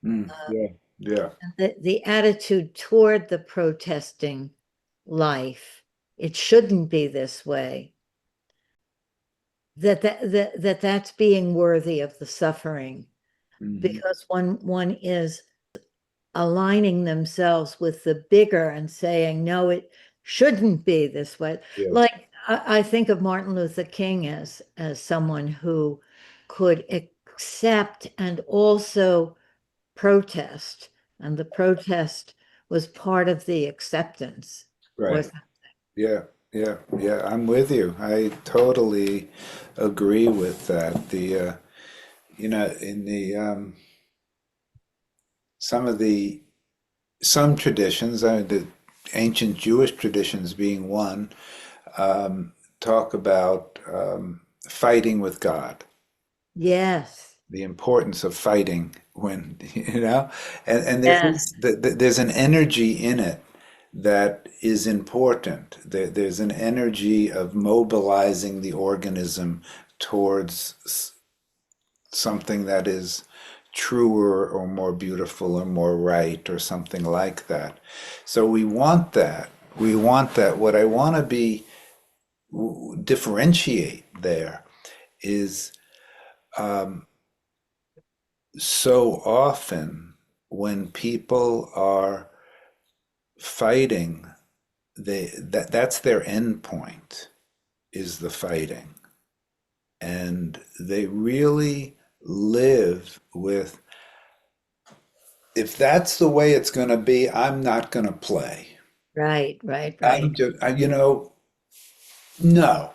Yeah, yeah. The attitude toward the protesting life, it shouldn't be this way. That's being worthy of the suffering, because one is aligning themselves with the bigger and saying, no, it shouldn't be this way. Yeah. Like I think of Martin Luther King as someone who could accept and also protest, and the protest was part of the acceptance. Right. Yeah, yeah, yeah. I'm with you. I totally agree with that. The you know, in the some traditions, the ancient Jewish traditions being one, talk about fighting with God. Yes. The importance of fighting when and Yes. there's an energy in it that is important. There's an energy of mobilizing the organism towards something that is truer or more beautiful or more right or something like that. So we want that. We want that. What I want to be differentiate there is so often when people are fighting, that's their end point, is the fighting. And they really live with, if that's the way it's going to be, I'm not going to play. Right. I'm just, no,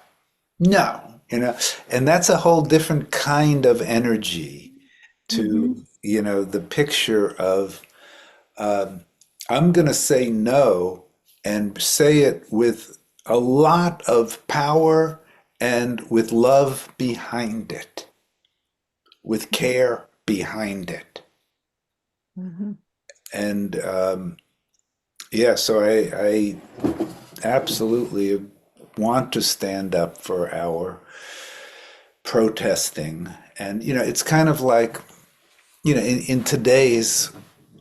no, and that's a whole different kind of energy to, the picture of, I'm going to say no and say it with a lot of power and with love behind it, with care behind it. And yeah, so I absolutely want to stand up for our protesting. And, it's kind of like, in today's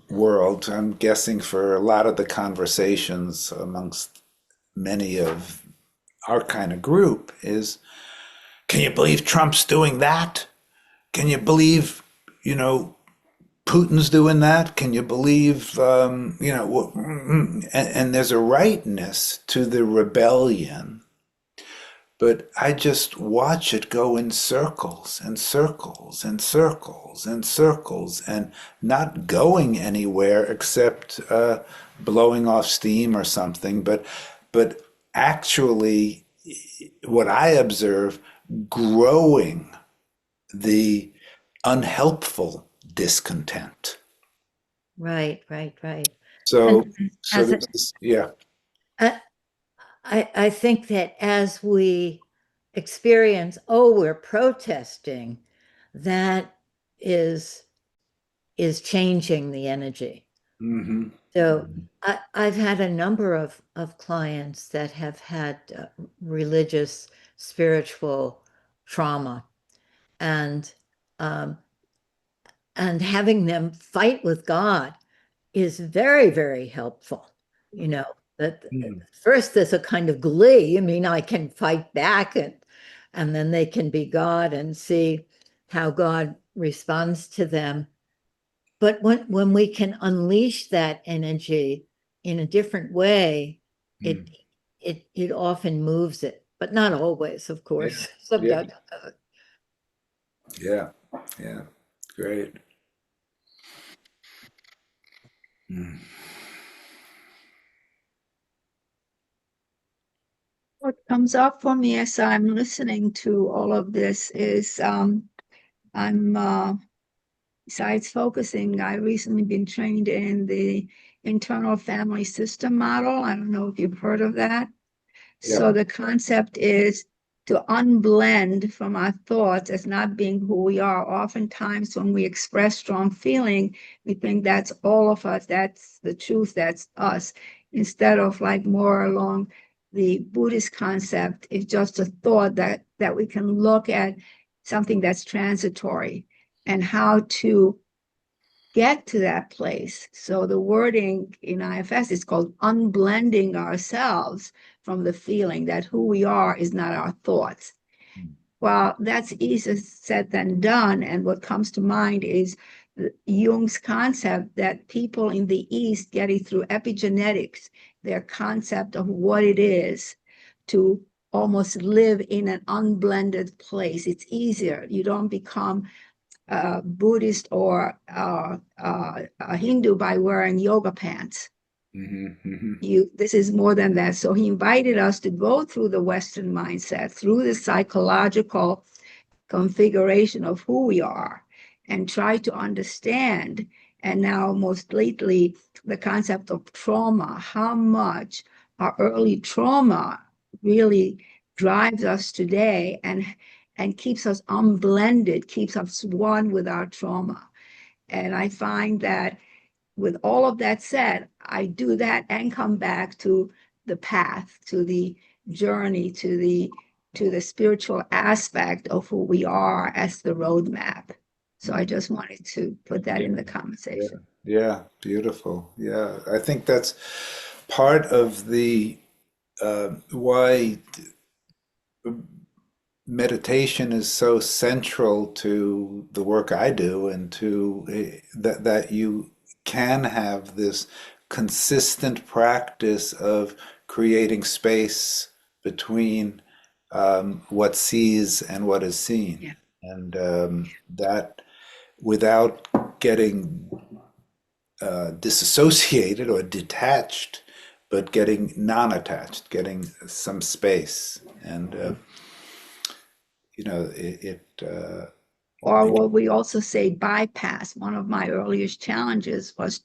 world, I'm guessing for a lot of the conversations amongst many of our kind of group is, can you believe Trump's doing that? Can you believe, Putin's doing that? Can you believe, and there's a rightness to the rebellion, but I just watch it go in circles and circles and circles and circles and not going anywhere except blowing off steam or something, but actually what I observe, growing the unhelpful discontent. Right. So, And so as this is, yeah. I think that as we experience, oh, we're protesting, that is changing the energy. Mm-hmm. So I've had a number of clients that have had religious, spiritual trauma, and having them fight with God is very, very helpful. That first there's a kind of glee. I mean, I can fight back, and then they can be God and see how God responds to them. But when we can unleash that energy in a different way, it often moves it, but not always, of course. Sometimes. Yeah. Yeah. Great. Mm. What comes up for me as I'm listening to all of this is I'm besides focusing, I've recently been trained in the internal family system model. I don't know if you've heard of that. So the concept is to unblend from our thoughts as not being who we are. Oftentimes, when we express strong feeling, we think that's all of us, that's the truth, that's us. Instead of like more along the Buddhist concept, it's just a thought that we can look at something that's transitory and how to get to that place. So the wording in IFS is called unblending ourselves from the feeling that who we are is not our thoughts. Well, that's easier said than done. And what comes to mind is Jung's concept that people in the East get it through epigenetics, their concept of what it is to almost live in an unblended place. It's easier. You don't become Buddhist or a Hindu by wearing yoga pants. This is more than that. So he invited us to go through the Western mindset, through the psychological configuration of who we are, and try to understand. And now, most lately, the concept of trauma, how much our early trauma really drives us today and keeps us unblended, keeps us one with our trauma. And I find that with all of that said, I do that and come back to the path, to the journey, to the spiritual aspect of who we are as the roadmap. So I just wanted to put that in the conversation. Yeah, beautiful. Yeah, I think that's part of the why meditation is so central to the work I do, and to that you can have this consistent practice of creating space between what sees and what is seen. Yeah. And that without getting disassociated or detached, but getting non-attached, getting some space. And or what we also say bypass. One of my earliest challenges was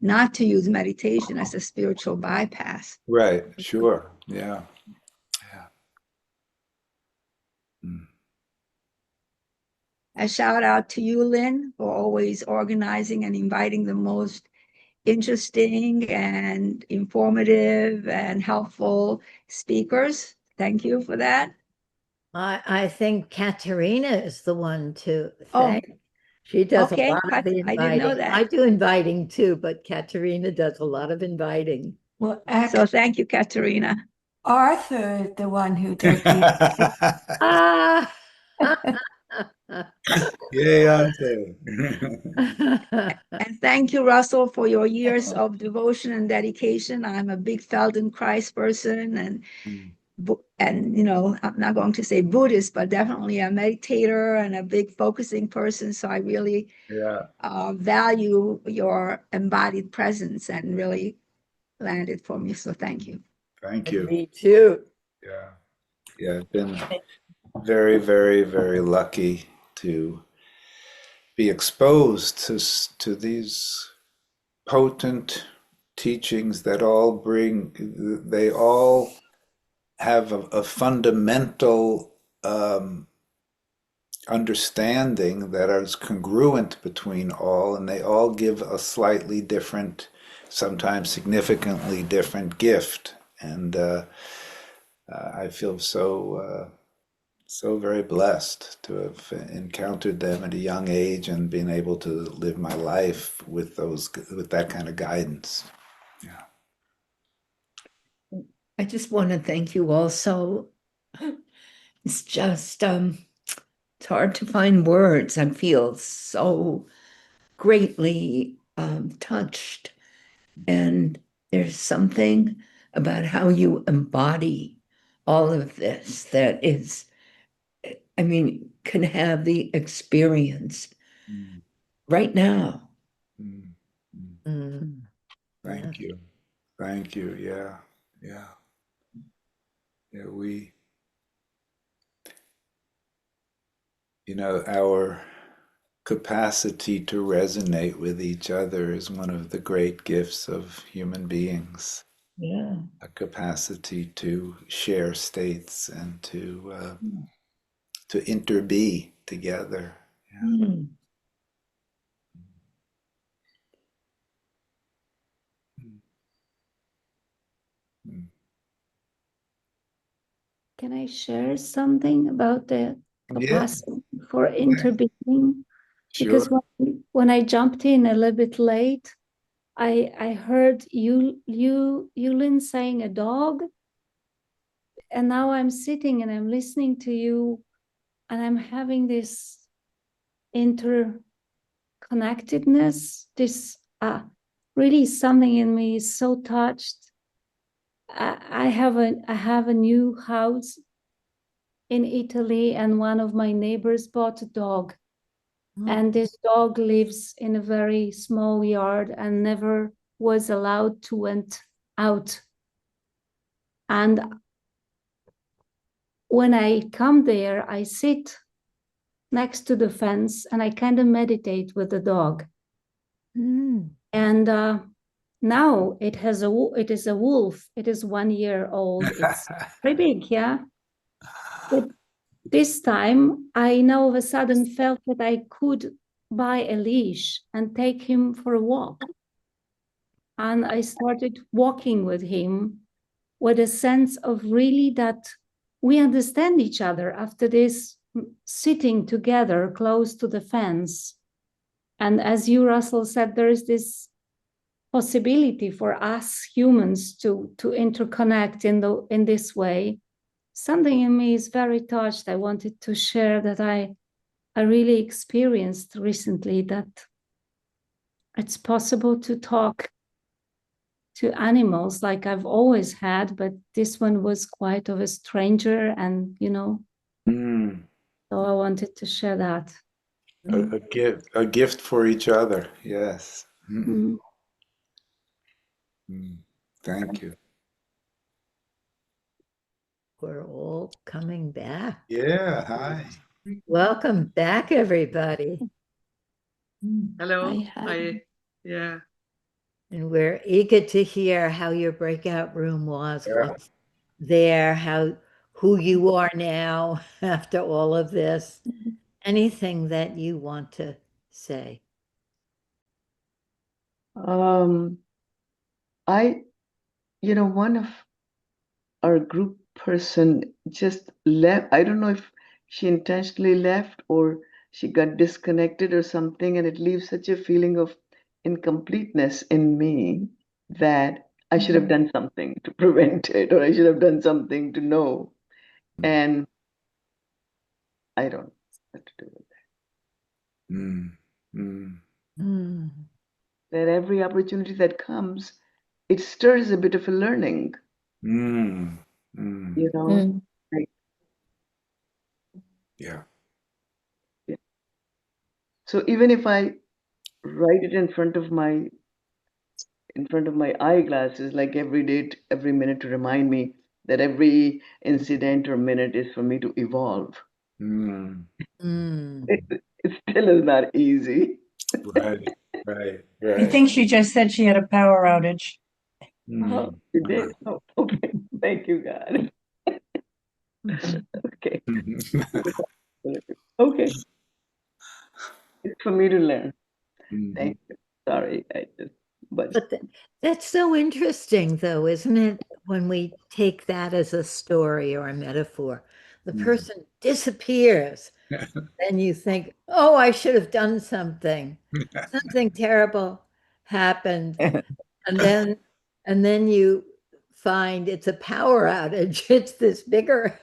not to use meditation as a spiritual bypass. Right, sure, yeah. A shout out to you, Lynn, for always organizing and inviting the most interesting and informative and helpful speakers. Thank you for that. I think Katerina is the one to thank. She does a lot of the inviting. I didn't know that. I do inviting too, but Katerina does a lot of inviting. Well, so thank you, Katerina. Arthur, the one who did the Ah. Yay, Arthur. And thank you, Russell, for your years of devotion and dedication. I'm a big Feldenkrais person, and I'm not going to say Buddhist, but definitely a meditator and a big focusing person. So I really value your embodied presence and really landed for me. So thank you. Thank you. Me too. Yeah, I've been very, very, very lucky to be exposed to these potent teachings that they all have a fundamental understanding that is congruent between all, and they all give a slightly different, sometimes significantly different gift. And I feel so very blessed to have encountered them at a young age and been able to live my life with that kind of guidance. Yeah. I just want to thank you also. It's just, it's hard to find words. I feel so greatly touched. And there's something about how you embody all of this that is, I mean, can have the experience right now. Thank you. Thank you. Yeah. Our capacity to resonate with each other is one of the great gifts of human beings. Yeah. A capacity to share states and to interbe together. Yeah. Can I share something about the capacity for interbeing? Because Sure. when I jumped in a little bit late, I heard Yulin saying a dog, and now I'm sitting and I'm listening to you, and I'm having this interconnectedness. This really something in me is so touched. I have a new house in Italy, and one of my neighbors bought a dog. And this dog lives in a very small yard and never was allowed to went out. And when I come there, I sit next to the fence and I kind of meditate with the dog. And now it is a wolf. It is 1 year old. It's pretty big, yeah. But this time, I now all of a sudden felt that I could buy a leash and take him for a walk. And I started walking with him with a sense of really that we understand each other after this sitting together close to the fence. And as you, Russell, said, there is this possibility for us humans to interconnect in this way. Something in me is very touched. I wanted to share that I really experienced recently, that it's possible to talk to animals like I've always had, but this one was quite of a stranger, and so I wanted to share that. A gift for each other. Yes. Thank you. We're all coming back. Yeah. Hi. Welcome back, everybody. Hello. Hi. Yeah. And we're eager to hear how your breakout room was, what's there, who you are now after all of this. Anything that you want to say. One of our group person just left. I don't know if she intentionally left or she got disconnected or something, and it leaves such a feeling of incompleteness in me that I should have done something to prevent it, or I should have done something to know. And I don't know what to do with that. That every opportunity that comes, it stirs a bit of a learning. Like, yeah. So even if I write it in front of my eyeglasses, like every day, every minute, to remind me that every incident or minute is for me to evolve. It still is not easy. Right. I think she just said she had a power outage. Oh, you did? Oh, okay. Thank you, God. Okay. Okay. It's for me to learn. Thank you. Sorry, But that's so interesting, though, isn't it? When we take that as a story or a metaphor, the person disappears, and you think, "Oh, I should have done something. Something terrible happened," and then you find it's a power outage. It's this bigger.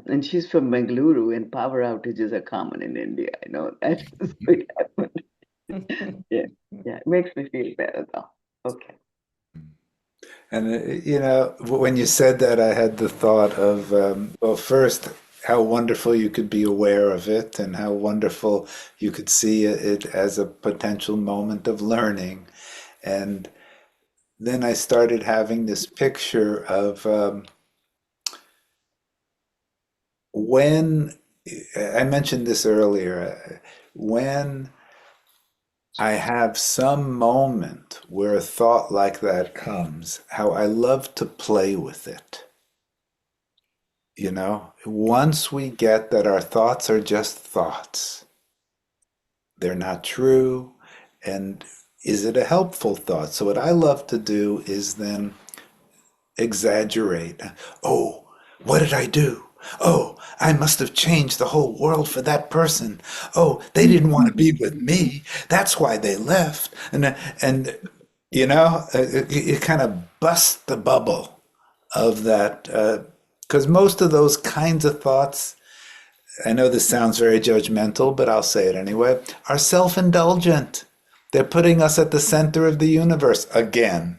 And she's from Bengaluru, and power outages are common in India. I know that what happened. Yeah, it makes me feel better though. Okay. And when you said that, I had the thought of, well, first, how wonderful you could be aware of it, and how wonderful you could see it as a potential moment of learning. And then I started having this picture of when I mentioned this earlier, when I have some moment where a thought like that comes, how I love to play with it. Once we get that our thoughts are just thoughts, they're not true, and is it a helpful thought? So what I love to do is then exaggerate. Oh, what did I do? Oh, I must have changed the whole world for that person. Oh, they didn't want to be with me. That's why they left. And you know, it kind of busts the bubble of that, because most of those kinds of thoughts, I know this sounds very judgmental, but I'll say it anyway, are self-indulgent. They're putting us at the center of the universe again.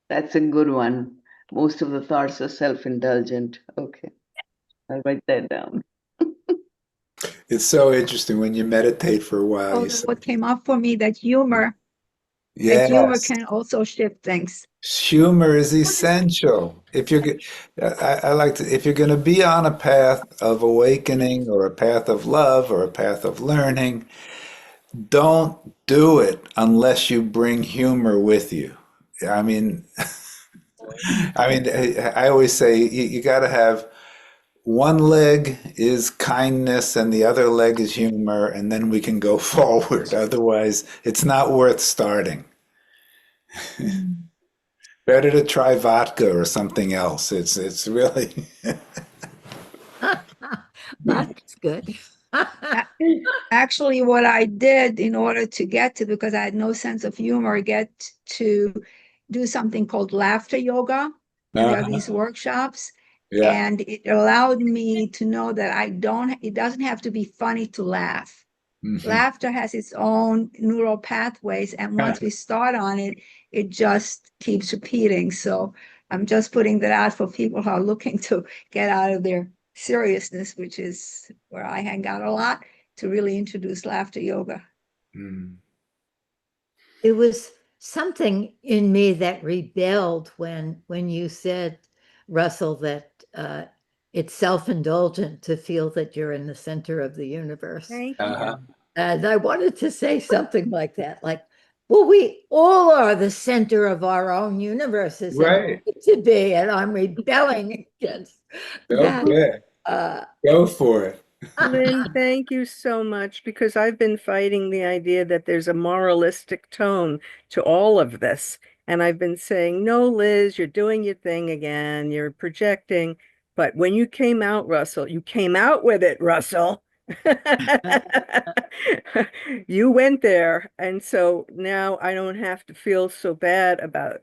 That's a good one. Most of the thoughts are self-indulgent. Okay, I'll write that down. It's so interesting when you meditate for a while. Oh, You say, what came up for me, that humor yes, can also shift things. humor is essential. If you're, I like to, if you're going to be on a path of awakening or a path of love or a path of learning, don't do it unless you bring humor with you. I mean, I always say you got to have one leg is kindness and the other leg is humor, and then we can go forward. Otherwise, it's not worth starting. Better to try vodka or something else. It's really That's good. Actually, what I did in order to get to, because I had no sense of humor, get to do something called laughter yoga. And there are these workshops, yeah. and it allowed me to know that it doesn't have to be funny to laugh. Laughter has its own neural pathways, and once we start on it, it just keeps repeating. So I'm just putting that out for people who are looking to get out of their seriousness, which is where I hang out a lot, to really introduce laughter yoga. It was something in me that rebelled when you said, Russell, that it's self-indulgent to feel that you're in the center of the universe. Thank you. And I wanted to say something like that, like, well, we all are the center of our own universes, Right. and we need to be, and I'm rebelling against that. Okay. Go for it. Lynn, thank you so much, because I've been fighting the idea that there's a moralistic tone to all of this. And I've been saying, no, Liz, you're doing your thing again. You're projecting. But when you came out, Russell, you came out with it, Russell. You went there. And so now I don't have to feel so bad about,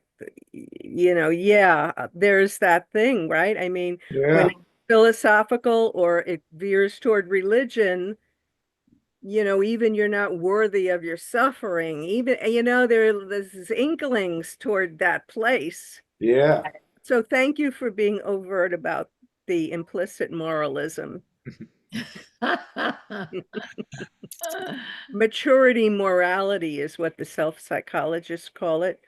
there's that thing, right? I mean, when it's philosophical or it veers toward religion, even you're not worthy of your suffering, even, there's inklings toward that place. Yeah. So thank you for being overt about the implicit moralism. Maturity morality is what the self-psychologists call it.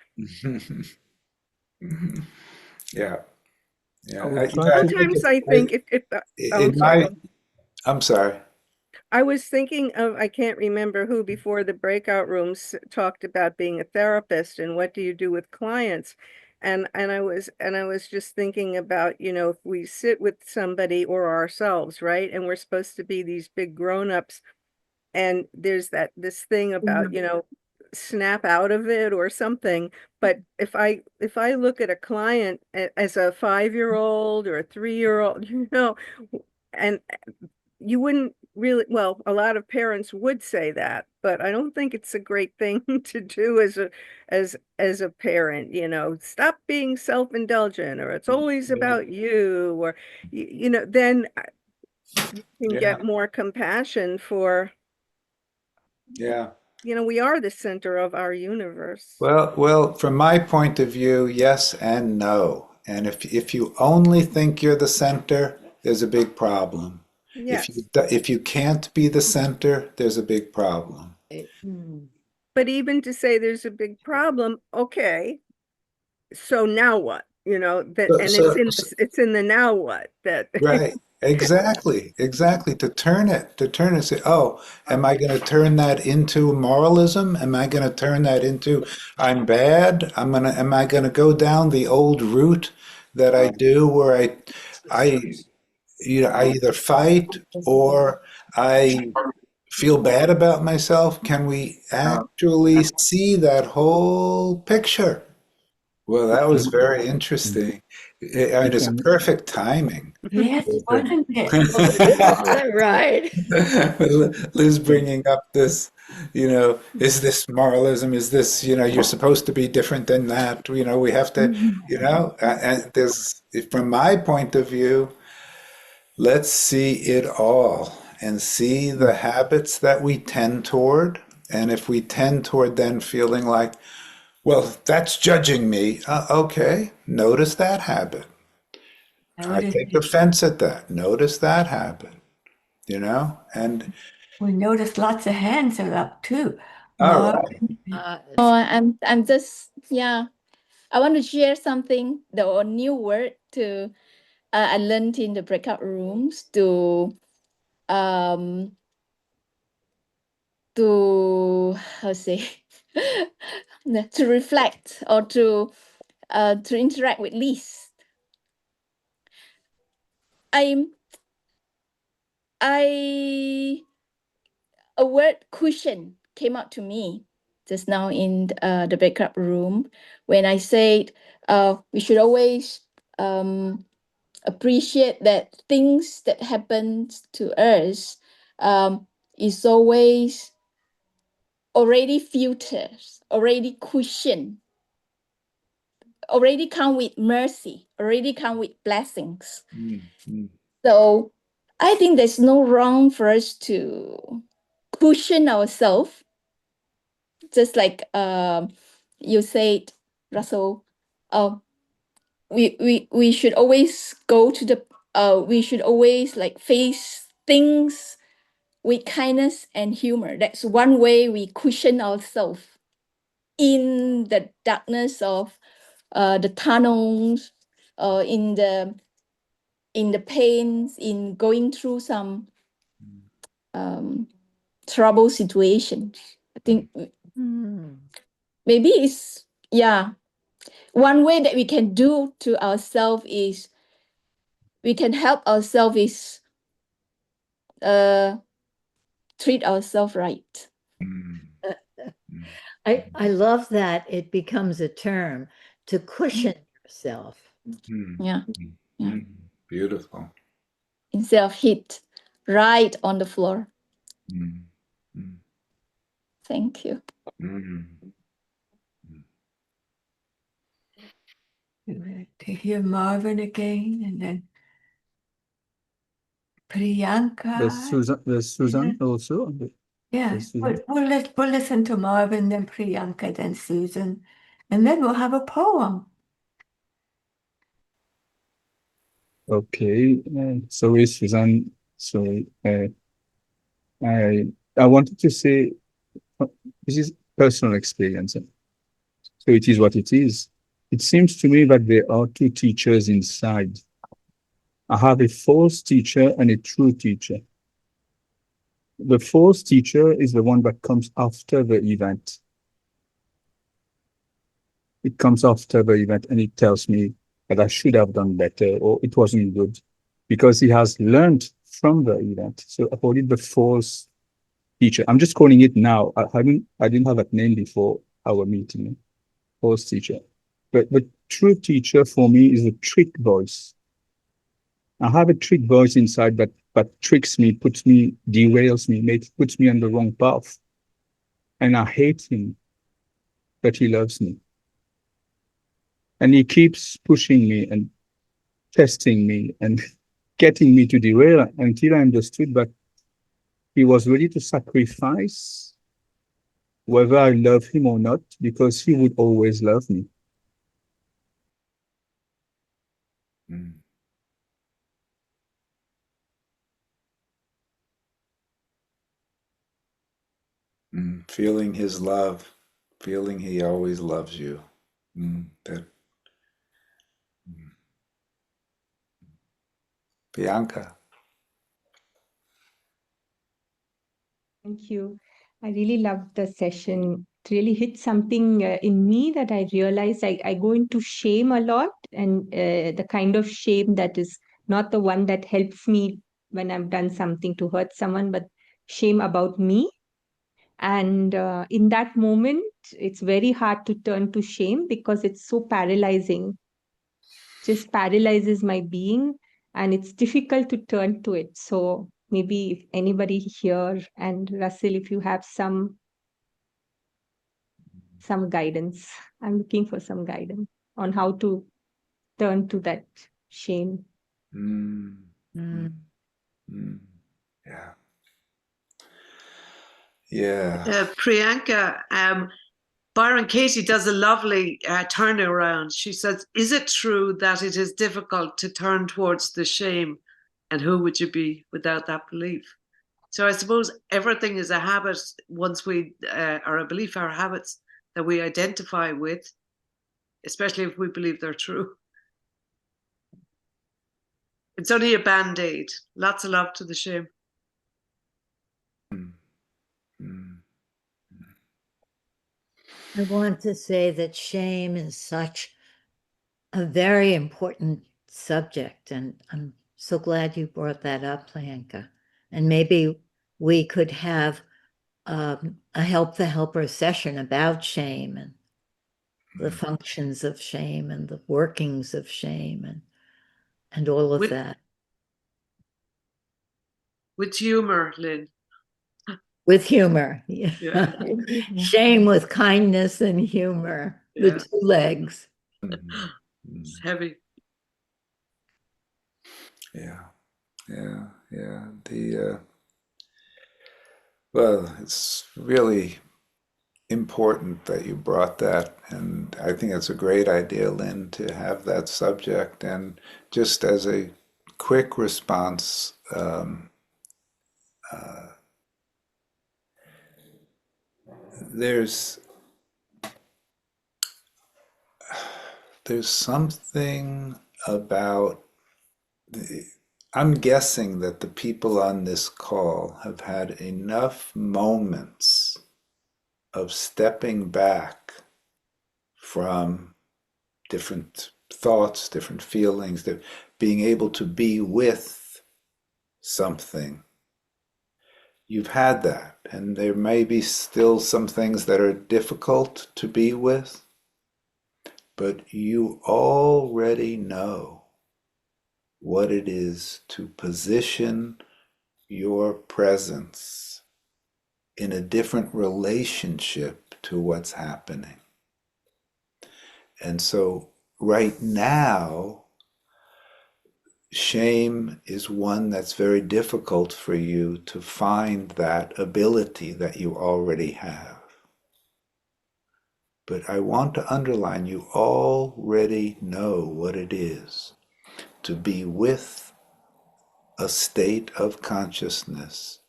Yeah. Sometimes I think I'm sorry. I was thinking of, I can't remember who before the breakout rooms talked about being a therapist and what do you do with clients. And I was just thinking about, if we sit with somebody or ourselves, right? And we're supposed to be these big grown-ups, and there's this thing about, snap out of it or something. But if I look at a client as a 5-year-old or a 3-year-old, and you wouldn't really, well, a lot of parents would say that, but I don't think it's a great thing to do as a parent, stop being self-indulgent, or it's always about you, or then you can get more compassion for, we are the center of our universe. Well, from my point of view, yes and no. And if you only think you're the center, there's a big problem. Yes. If you can't be the center, there's a big problem. But even to say there's a big problem, okay, so now what? It's in the now what that Right. Exactly. To turn it and say, oh, am I going to turn that into moralism? Am I going to turn that into I'm bad? Am I going to go down the old route that I do, where I either fight or I feel bad about myself? Can we actually see that whole picture? Well, that was very interesting. I mean, it's a perfect timing. Yes, wasn't it? All that right. Liz bringing up this, is this moralism? Is this, you're supposed to be different than that? We have to, and from my point of view, let's see it all and see the habits that we tend toward. And if we tend toward then feeling like, well, that's judging me, okay, notice that habit. I take offense at that. Notice that habit, and we noticed lots of hands are up too. all right. I'm just, I want to share something, the new word I learned in the breakout rooms to how say to reflect or to interact with Liz. A word cushion came out to me just now in the breakout room when I said we should always appreciate that things that happen to us is always already filtered, already cushioned, already come with mercy, already come with blessings. So I think there's no wrong for us to cushion ourselves, just like you said, Russell. We should always go to the we should always like face things with kindness and humor. That's one way we cushion ourselves in the darkness of the tunnels, in the pains, in going through some trouble situations. I think maybe it's one way that we can do to ourselves is we can help ourselves is treat ourselves right. I love that it becomes a term to cushion yourself. Yeah. Beautiful. Instead of hit right on the floor. Thank you. To hear Marvin again, and then Priyanka. There's Susan also. Yeah, Susan. we'll listen to Marvin, then Priyanka, then Susan, and then we'll have a poem. Okay, sorry, Susan. Sorry, I wanted to say this is personal experience, so it is what it is. It seems to me that there are two teachers inside. I have a false teacher and a true teacher. The false teacher is the one that comes after the event. It comes after the event and it tells me that I should have done better or it wasn't good because he has learned from the event. So I call it the false teacher. I'm just calling it now. I didn't have that name before our meeting. False teacher. But the true teacher for me is a trick voice. I have a trick voice inside that tricks me, derails me, puts me on the wrong path. And I hate him, but he loves me. And he keeps pushing me and testing me and getting me to derail until I understood that he was ready to sacrifice whether I love him or not, because he would always love me. Feeling his love, feeling he always loves you. Bianca. Thank you. I really loved the session. It really hit something in me that I realized I go into shame a lot, and the kind of shame that is not the one that helps me when I've done something to hurt someone, but shame about me. And in that moment, it's very hard to turn to shame because it's so paralyzing. Just paralyzes my being, and it's difficult to turn to it. So maybe if anybody here, and Russell, if you have some guidance, I'm looking for some guidance on how to turn to that shame. Mm. Mm. Yeah. Yeah. Priyanka, Byron Katie does a lovely turnaround. She says, is it true that it is difficult to turn towards the shame? And who would you be without that belief? So I suppose everything is a habit once we, or a belief, our habits that we identify with, especially if we believe they're true. It's only a band-aid. Lots of love to the shame. I want to say that shame is such a very important subject, and I'm so glad you brought that up, Priyanka. And maybe we could have a Help the Helper session about shame and the functions of shame and the workings of shame and all of that. With humor, Lynn. With humor. Yeah. Shame with kindness and humor, the two legs. It's heavy. Yeah. The well, it's really important that you brought that, and I think it's a great idea, Lynn, to have that subject. And just as a quick response, there's something about I'm guessing that the people on this call have had enough moments of stepping back from different thoughts, different feelings, being able to be with something. You've had that, and there may be still some things that are difficult to be with, but you already know what it is to position your presence in a different relationship to what's happening. And so right now, shame is one that's very difficult for you to find that ability that you already have. But I want to underline, you already know what it is to be with a state of consciousness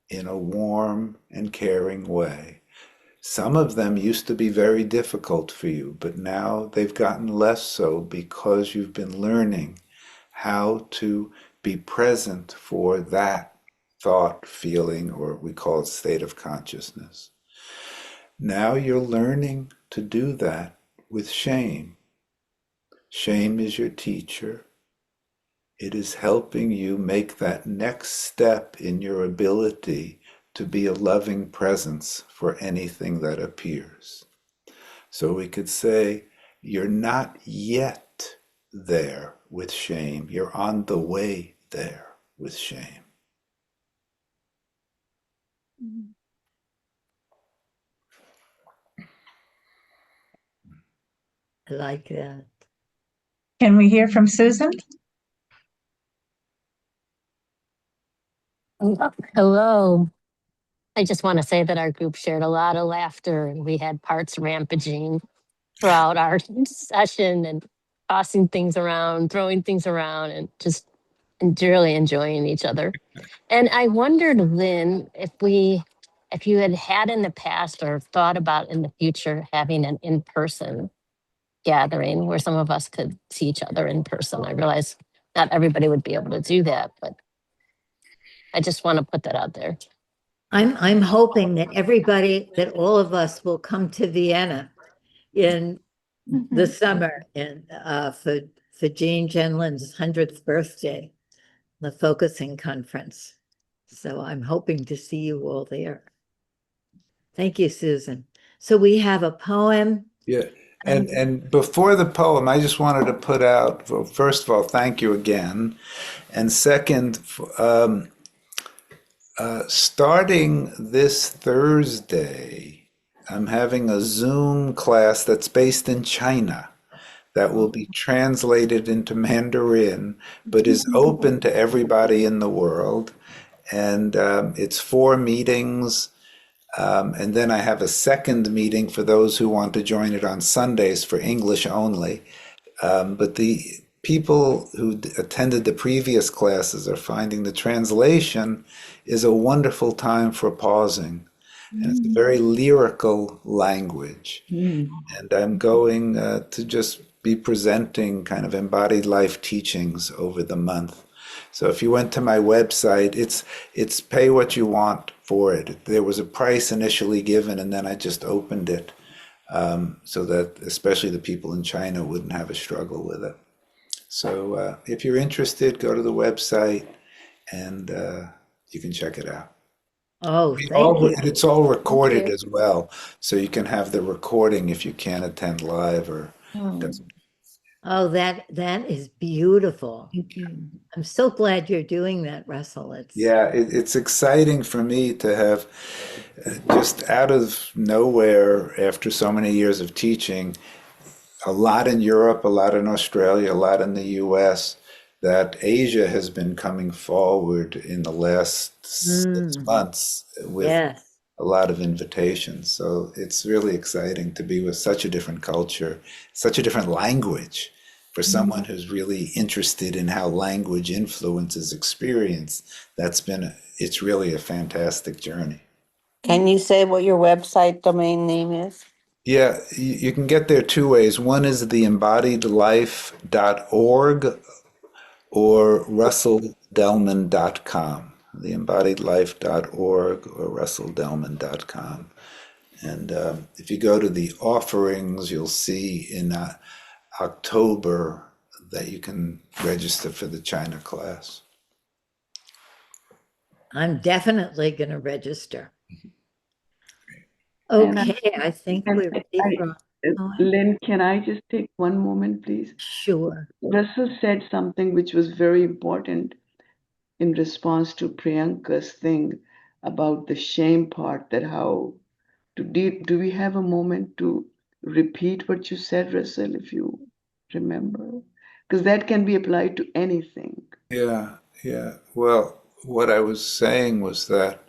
in a warm and caring way. Some of them used to be very difficult for you, but now they've gotten less so because you've been learning how to be present for that thought, feeling, or we call it state of consciousness. Now you're learning to do that with shame. Shame is your teacher. It is helping you make that next step in your ability to be a loving presence for anything that appears. So we could say, you're not yet there with shame. You're on the way there with shame. I like that. Can we hear from Susan? Hello. I just want to say that our group shared a lot of laughter and we had parts rampaging throughout our session and tossing things around, throwing things around, and just really enjoying each other. And I wondered, Lynn, if you had in the past or thought about in the future having an in-person gathering where some of us could see each other in person. I realize not everybody would be able to do that, but I just want to put that out there. I'm hoping that all of us will come to Vienna in the summer for Jean Gendlin's 100th birthday, the Focusing Conference. So I'm hoping to see you all there. Thank you, Susan. So we have a poem. Yeah. And before the poem, I just wanted to put out, well, first of all, thank you again. And second, starting this Thursday, I'm having a Zoom class that's based in China that will be translated into Mandarin, but is open to everybody in the world. And it's 4 meetings. And then I have a second meeting for those who want to join it on Sundays for English only. But the people who attended the previous classes are finding the translation is a wonderful time for pausing. And it's a very lyrical language. And I'm going to just be presenting kind of embodied life teachings over the month. So if you went to my website, it's pay what you want for it. There was a price initially given, and then I just opened it so that especially the people in China wouldn't have a struggle with it. So if you're interested, go to the website and you can check it out. Oh, thank you. It's all recorded as well, so you can have the recording if you can't attend live or doesn't. Oh, that is beautiful. Thank you. I'm so glad you're doing that, Russell. It's exciting for me to have just out of nowhere, after so many years of teaching, a lot in Europe, a lot in Australia, a lot in the US, that Asia has been coming forward in the last 6 months with a lot of invitations. So it's really exciting to be with such a different culture, such a different language. For someone who's really interested in how language influences experience, it's really a fantastic journey. Can you say what your website domain name is? Yeah, you can get there 2 ways. One is the embodiedlife.org or russelldelman.com, the embodiedlife.org or russelldelman.com. And if you go to the offerings, you'll see in October that you can register for the China class. I'm definitely going to register. Okay, I think we're ready for. Lynn, can I just take one moment, please? Sure. Russell said something which was very important in response to Priyanka's thing about the shame part, that how do we have a moment to repeat what you said, Russell, if you remember? Because that can be applied to anything. Yeah. Well, what I was saying was that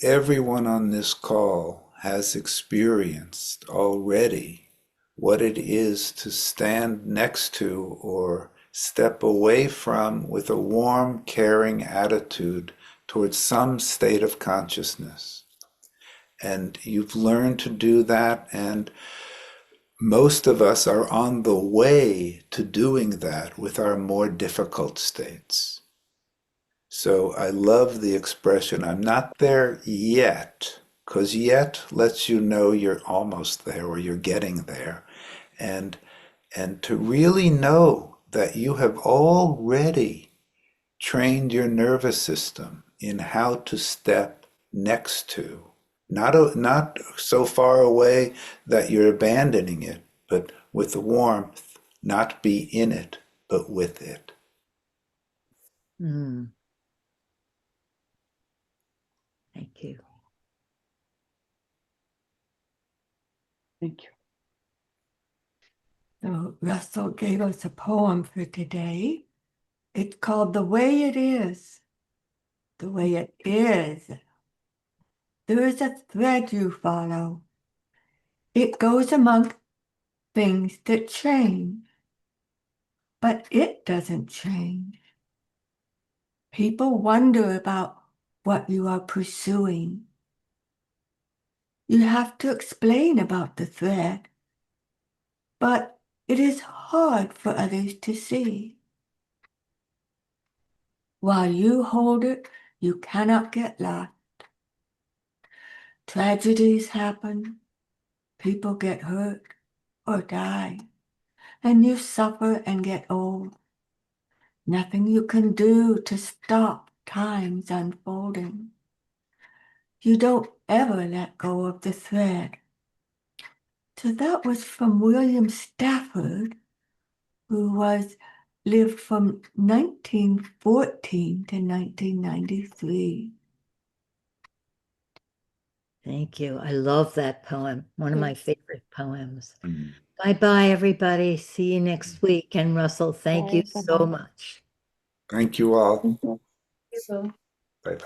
everyone on this call has experienced already what it is to stand next to or step away from with a warm, caring attitude towards some state of consciousness. And you've learned to do that, and most of us are on the way to doing that with our more difficult states. So I love the expression, I'm not there yet, because yet lets you know you're almost there or you're getting there. And to really know that you have already trained your nervous system in how to step next to, not so far away that you're abandoning it, but with warmth, not be in it, but with it. Thank you. Thank you. So Russell gave us a poem for today. It's called The Way It Is. The way it is. There is a thread you follow. It goes among things that change, but it doesn't change. People wonder about what you are pursuing. You have to explain about the thread, but it is hard for others to see. While you hold it, you cannot get lost. Tragedies happen, people get hurt or die, and you suffer and get old. Nothing you can do to stop time's unfolding. You don't ever let go of the thread. So that was from William Stafford, who lived from 1914 to 1993. Thank you. I love that poem. One of my favorite poems. Bye-bye, everybody. See you next week. And Russell, thank you so much. Thank you all. So Bye-bye.